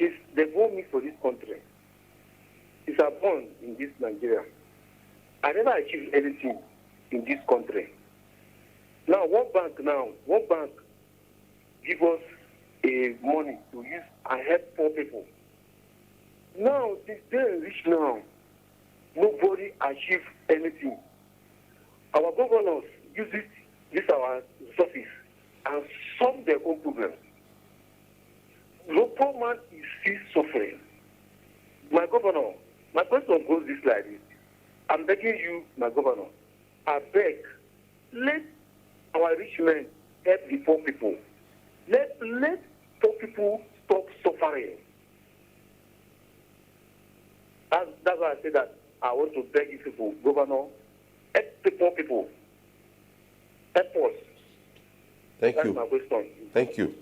Since they born me for this country, since I born in this Nigeria, I never achieved anything in this country. Now, one bank give us money to use and help poor people. Now, since they're rich now, nobody achieve anything. Our governors use our resources and solve their own problems. The poor man is still suffering. My governor, my question goes this like this. I'm begging you, my governor, I beg, let our rich men help the poor people. Let poor people stop suffering. That's why I say that I want to beg you people, governor, help the poor people. Help us. Thank That's you. my question. Thank you.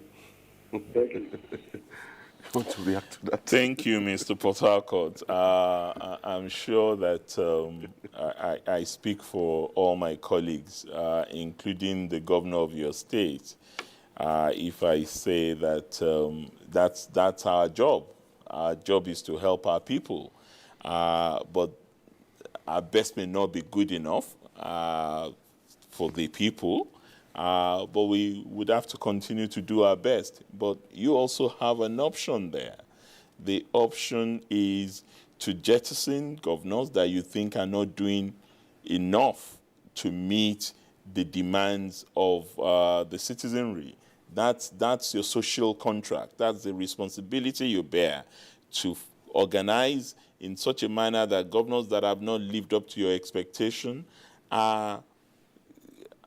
Thank you. Want to react to that? Thank you, Mr. Port Harcourt. I'm sure that I speak for all my colleagues, including the governor of your state, if I say that that's our job. Our job is to help our people, but our best may not be good enough for the people. But we would have to continue to do our best. But you also have an option there. The option is to jettison governors that you think are not doing enough to meet the demands of the citizenry. That's your social contract. That's the responsibility you bear to organize in such a manner that governors that have not lived up to your expectation are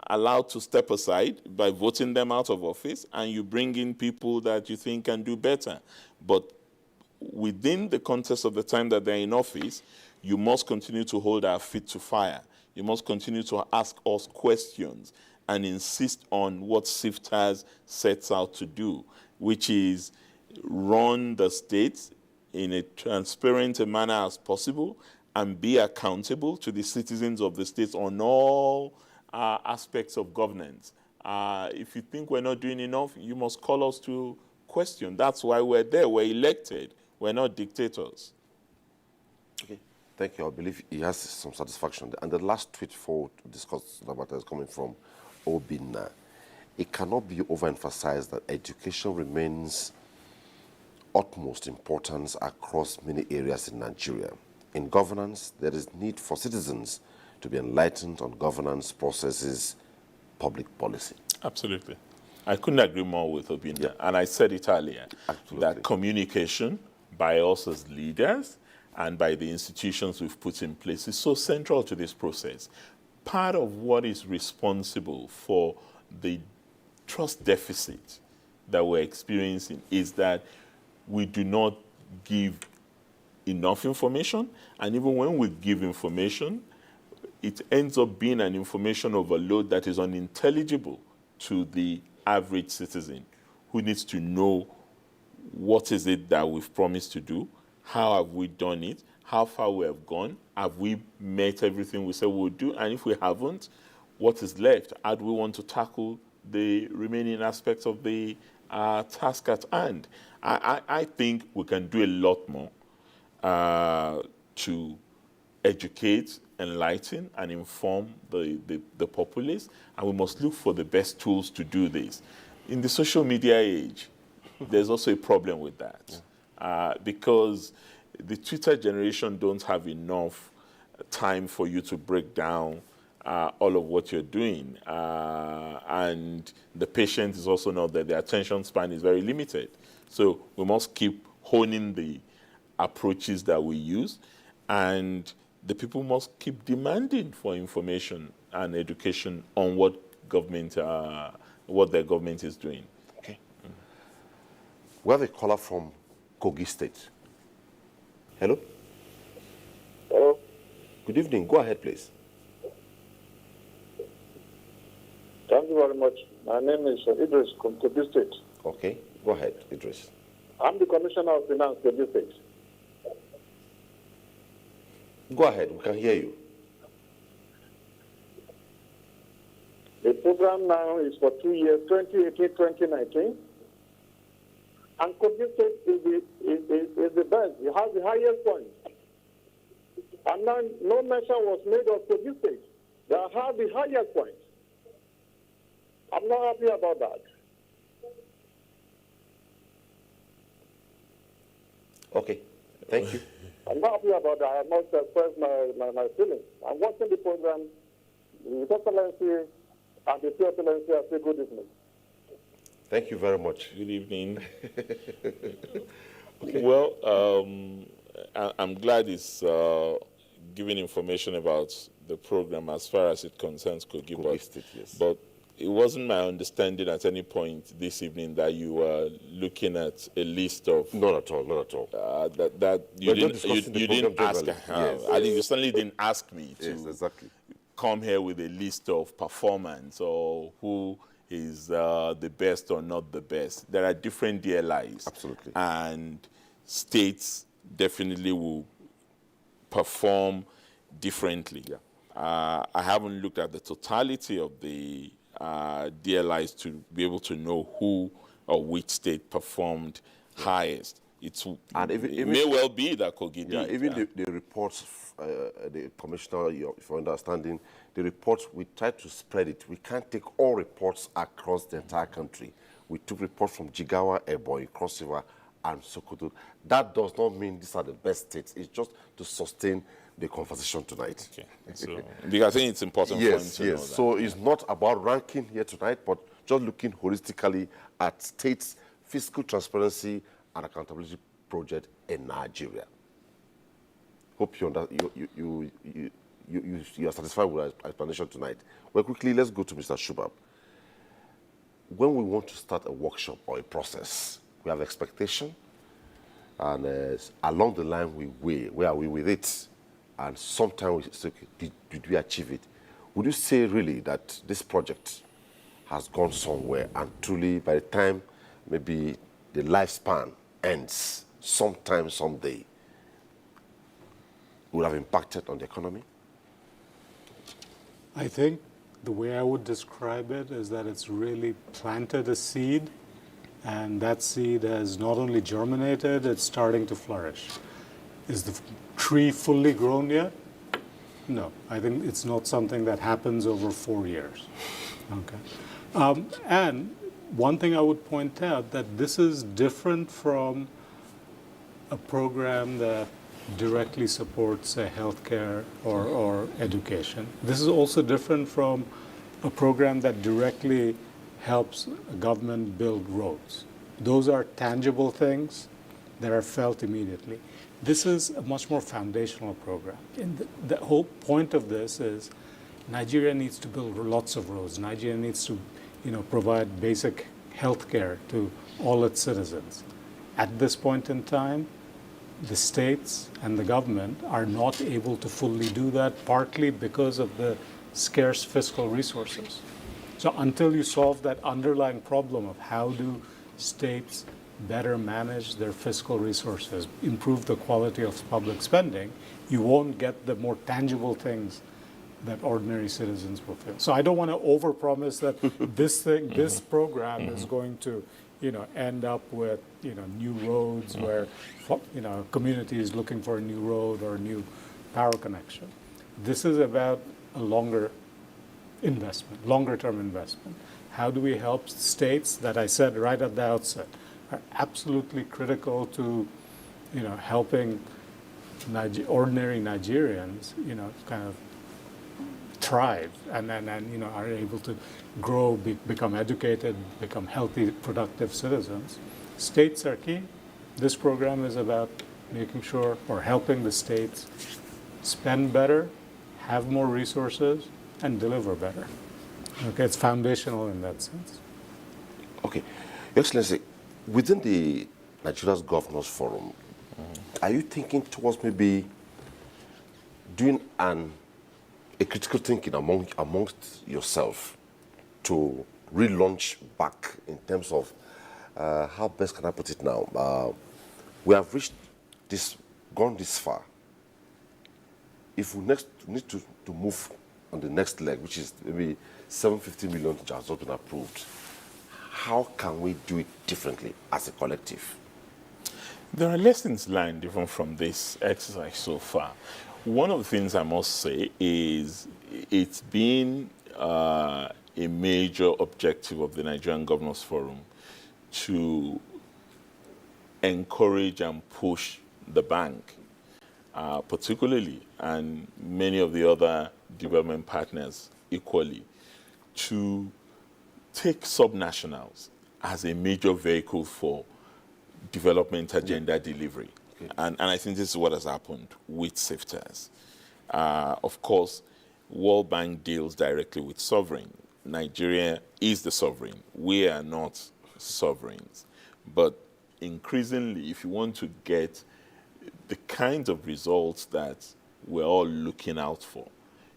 allowed to step aside by voting them out of office, and you bring in people that you think can do better. But within the context of the time that they're in office, you must continue to hold our feet to fire. You must continue to ask us questions and insist on what SFTAS sets out to do, which is run the state in a transparent manner as possible and be accountable to the citizens of the state on all aspects of governance. If you think we're not doing enough, you must call us to question. That's why we're there. We're elected. We're not dictators. Okay. Thank you. I believe he has some satisfaction. And the last tweet forward to discuss the matter is coming from Obina. It cannot be overemphasized that education remains utmost importance across many areas in Nigeria. In governance, there is need for citizens to be enlightened on governance processes, public policy. Absolutely. I couldn't agree more with Obina. Yeah. And I said it earlier, that communication by us as leaders and by the institutions we've put in place is so central to this process. Part of what is responsible for the trust deficit that we're experiencing is that we do not give enough information, and even when we give information, it ends up being an information overload that is unintelligible to the average citizen who needs to know what is it that we've promised to do, how have we done it, how far we have gone, have we met everything we said we would do, and if we haven't, what is left? How do we want to tackle the remaining aspects of the task at hand? I think we can do a lot more to educate, enlighten, and inform the populace, and we must look for the best tools to do this. In the social media age, there's also a problem with that, because the Twitter generation don't have enough time for you to break down all of what you're doing, and the patience is also not there. The attention span is very limited. So we must keep honing the approaches that we use, and the people must keep demanding for information and education on what their government is doing. Okay. We have a caller from Kogi State. Hello? Hello? Good evening. Go ahead, please. Thank you very much. My name is Idris from Kogi State. Okay. Go ahead, Idris. I'm the Commissioner of Finance for this state. Go ahead, we can hear you. The program now is for 2 years, 2018-2019. And Kogi State is the best. It has the highest point. And now no mention was made of Kogi State. They have the highest point. I'm not happy about that. Okay, thank you. I'm not happy about that. I must express my feelings. I'm watching the program. His Excellency and the His Excellency are saying good evening. Thank you very much. Good evening. Okay. Well, I'm glad it's giving information about the program as far as it concerns Kogi State, yes. But it wasn't my understanding at any point this evening that you were looking at a list of... Not at all, not at all. That you didn't ask. Yes. I think you certainly didn't ask me to yes, exactly. come here with a list of performance or who is the best or not the best. There are different DLIs. Absolutely. And states definitely will perform differently. Yeah. I haven't looked at the totality of the DLIs to be able to know who or which state performed highest. It may well be that Kogi did. Even the reports, the commissioner, if you're understanding, the reports, we try to spread it. We can't take all reports across the entire country. We took reports from Jigawa, Ebonyi, Cross River, and Sokoto. That does not mean these are the best states. It's just to sustain the conversation tonight. Okay. So, because I think it's important for him to know that. So it's not about ranking here tonight, but just looking holistically at states' fiscal transparency and accountability project in Nigeria. Hope you are satisfied with our explanation tonight. Well, quickly, let's go to Mr. Shubab. When we want to start a workshop or a process, we have expectation, and along the line we weigh, where are we with it? And sometimes we say, okay, did we achieve it? Would you say really that this project has gone somewhere and truly by the time maybe the lifespan ends sometime, someday, would have impacted on the economy? I think the way I would describe it is that it's really planted a seed, and that seed has not only germinated, it's starting to flourish. Is the tree fully grown yet? No, I think it's not something that happens over 4 years. Okay. And one thing I would point out that this is different from a program that directly supports healthcare or education. This is also different from a program that directly helps a government build roads. Those are tangible things that are felt immediately. This is a much more foundational program. And the whole point of this is Nigeria needs to build lots of roads. Nigeria needs to, provide basic health care to all its citizens. At this point in time, the states and the government are not able to fully do that, partly because of the scarce fiscal resources. So until you solve that underlying problem of how do states better manage their fiscal resources, improve the quality of public spending, you won't get the more tangible things that ordinary citizens will feel. So I don't want to overpromise that this program is going to, end up with, new roads where, community is looking for a new road or a new power connection. This is about a longer term investment. How do we help states that I said right at the outset are absolutely critical to, helping ordinary Nigerians, kind of thrive and are able to grow, become educated, become healthy, productive citizens. States are key. This program is about making sure or helping the states spend better, have more resources, and deliver better. Okay, it's foundational in that sense. Okay. Your Excellency, within the Nigeria's Governors Forum, are you thinking towards maybe doing a critical thinking amongst yourself to relaunch back in terms of how best can I put it now? We have gone this far. If we need to move on the next leg, which is maybe 750 million which has not been approved, how can we do it differently as a collective? There are lessons learned even from this exercise so far. One of the things I must say is it's been a major objective of the Nigerian Governors Forum to encourage and push the bank, particularly, and many of the other development partners equally, to take subnationals as a major vehicle for development agenda delivery. Okay. And I think this is what has happened with SFTAS. Of course, World Bank deals directly with sovereign. Nigeria is the sovereign. We are not sovereigns. But increasingly, if you want to get the kinds of results that we're all looking out for,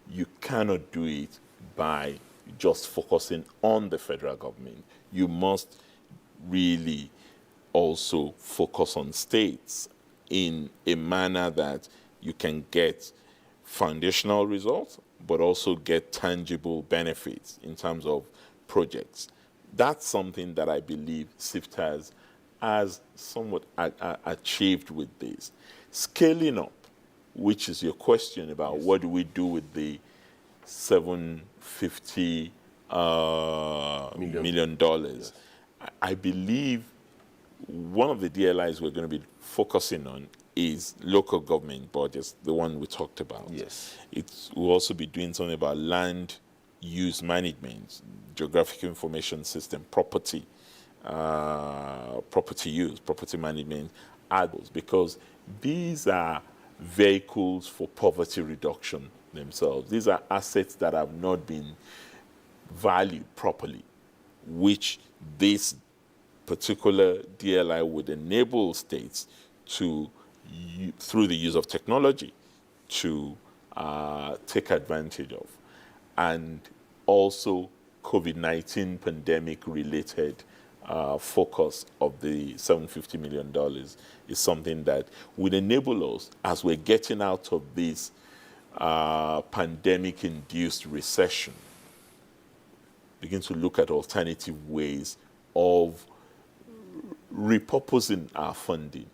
you cannot do it by just focusing on the federal government. You must really also focus on states in a manner that you can get foundational results, but also get tangible benefits in terms of projects. That's something that I believe SFTAS has somewhat achieved with this. Scaling up, which is your question about what do we do with the $750 million. Yes. I believe one of the DLIs we're going to be focusing on is local government budgets, the one we talked about. Yes. We'll also be doing something about land use management, geographic information system, property use, property management, others, because these are vehicles for poverty reduction themselves. These are assets that have not been valued properly, which this particular DLI would enable states to, through the use of technology, to take advantage of. And also COVID-19 pandemic-related focus of the $750 million is something that would enable us, as we're getting out of this pandemic-induced recession, begin to look at alternative ways of repurposing our funding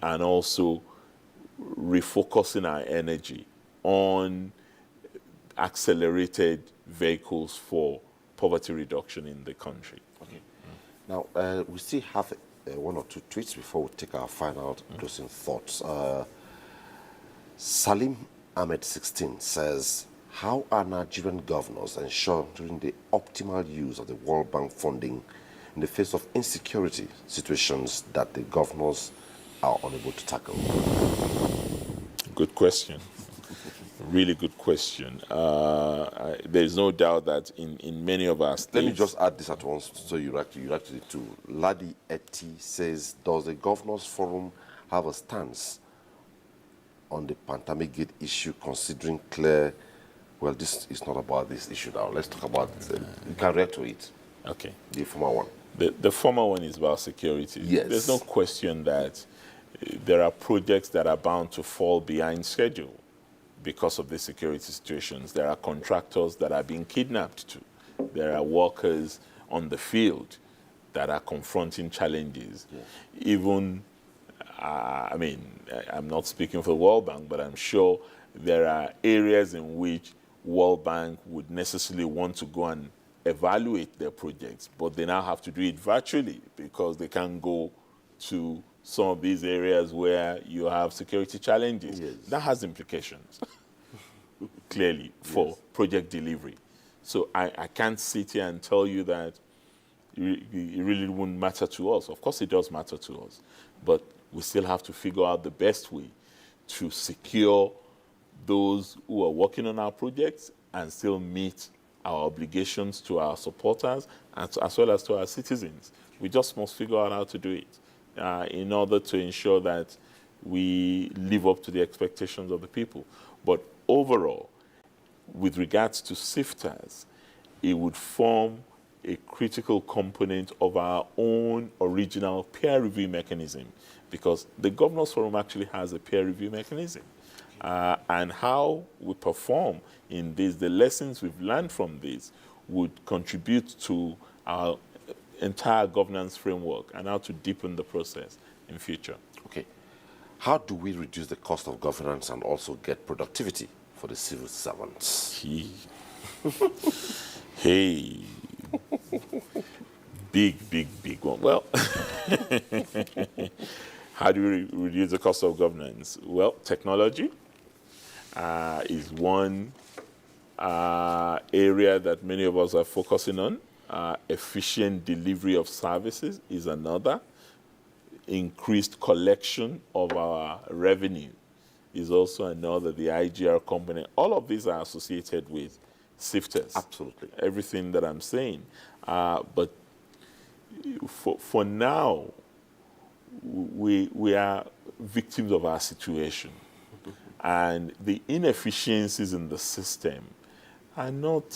and also refocusing our energy on accelerated vehicles for poverty reduction in the country. Okay. Now, we still have one or two tweets before we take our final closing thoughts. Salim Ahmed 16 says, how are Nigerian governors ensuring the optimal use of the World Bank funding in the face of insecurity situations that the governors are unable to tackle? Good question. Really good question. There's no doubt that in many of our states... Let me just add this at once so you react to it too. Ladi Eti says, does the Governors Forum have a stance on the pandemic gate issue, considering clear... Well, this is not about this issue now. Let's talk about... you can react to it. Okay. The former one. The former one is about security. Yes. There's no question that there are projects that are bound to fall behind schedule because of the security situations. There are contractors that are being kidnapped too. There are workers on the field that are confronting challenges. Yeah. Even, I'm not speaking for the World Bank, but I'm sure there are areas in which World Bank would necessarily want to go and evaluate their projects, but they now have to do it virtually because they can't go to some of these areas where you have security challenges. Yes. That has implications, clearly, for project delivery. So I can't sit here and tell you that it really wouldn't matter to us. Of course it does matter to us, but we still have to figure out the best way to secure those who are working on our projects and still meet our obligations to our supporters as well as to our citizens. We just must figure out how to do it in order to ensure that we live up to the expectations of the people. But overall, with regards to SFTAS, it would form a critical component of our own original peer review mechanism, because the Governors Forum actually has a peer review mechanism. And how we perform in this, the lessons we've learned from this, would contribute to our entire governance framework and how to deepen the process in future. Okay. How do we reduce the cost of governance and also get productivity for the civil servants? Hey. Big one. Well, how do we reduce the cost of governance? Well, technology is one area that many of us are focusing on. Efficient delivery of services is another. Increased collection of our revenue is also another, the IGR component. All of these are associated with SFTAS. Absolutely. Everything that I'm saying. But for now, we are victims of our situation. And the inefficiencies in the system are not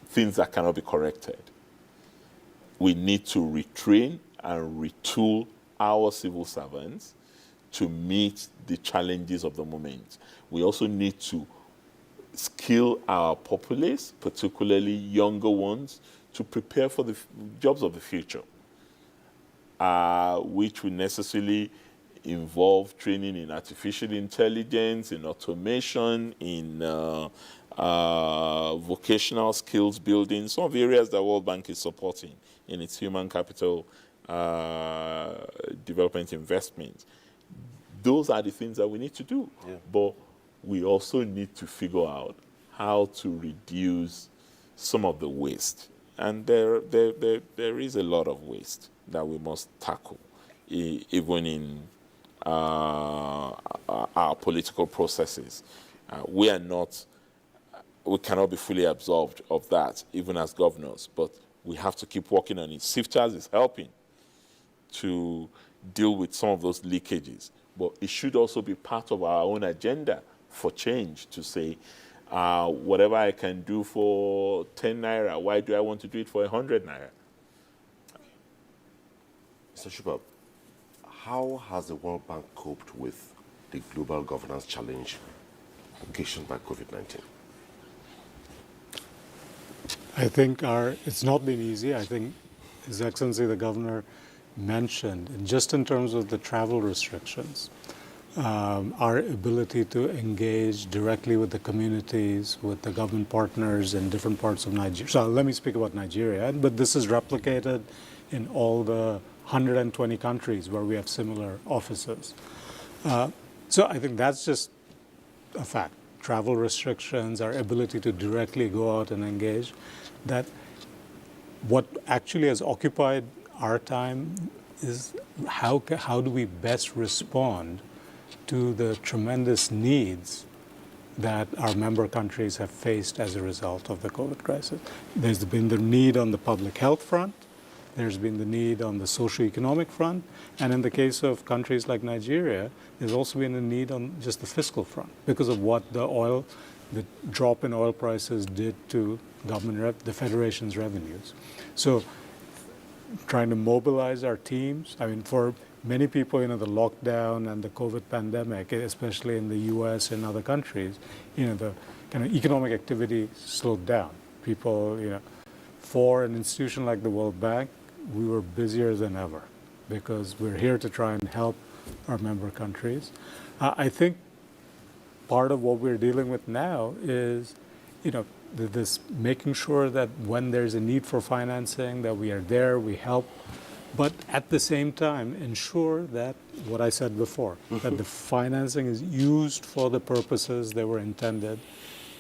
things that cannot be corrected. We need to retrain and retool our civil servants to meet the challenges of the moment. We also need to skill our populace, particularly younger ones, to prepare for the jobs of the future, which will necessarily involve training in artificial intelligence, in automation, in vocational skills building, some of the areas that World Bank is supporting in its human capital development investment. Those are the things that we need to do. Yeah. But we also need to figure out how to reduce some of the waste. And there is a lot of waste that we must tackle, even in our political processes. We cannot be fully absolved of that, even as governors, but we have to keep working on it. SFTAS is helping to deal with some of those leakages, but it should also be part of our own agenda for change to say, whatever I can do for 10 naira, why do I want to do it for 100 naira? Mr. Shubab, how has the World Bank coped with the global governance challenge occasioned by COVID-19? I think it's not been easy. I think His Excellency the Governor mentioned, and just in terms of the travel restrictions, our ability to engage directly with the communities, with the government partners in different parts of Nigeria. So let me speak about Nigeria, but this is replicated in all the 120 countries where we have similar offices. So I think that's just a fact. Travel restrictions, our ability to directly go out and engage, that what actually has occupied our time is how do we best respond to the tremendous needs that our member countries have faced as a result of the COVID crisis. There's been the need on the public health front, there's been the need on the socioeconomic front, and in the case of countries like Nigeria, there's also been a need on just the fiscal front because of what the drop in oil prices did to the Federation's revenues. So trying to mobilize our teams, I mean, for many people, the lockdown and the COVID pandemic, especially in the US and other countries, the kind of economic activity slowed down. People, for an institution like the World Bank, we were busier than ever because we're here to try and help our member countries. I think part of what we're dealing with now is, this making sure that when there's a need for financing, that we are there, we help, but at the same time ensure that what I said before, that the financing is used for the purposes they were intended,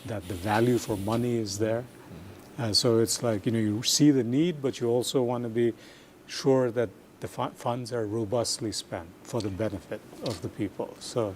that the value for money is there. So it's like, you see the need, but you also want to be sure that the funds are robustly spent for the benefit of the people. So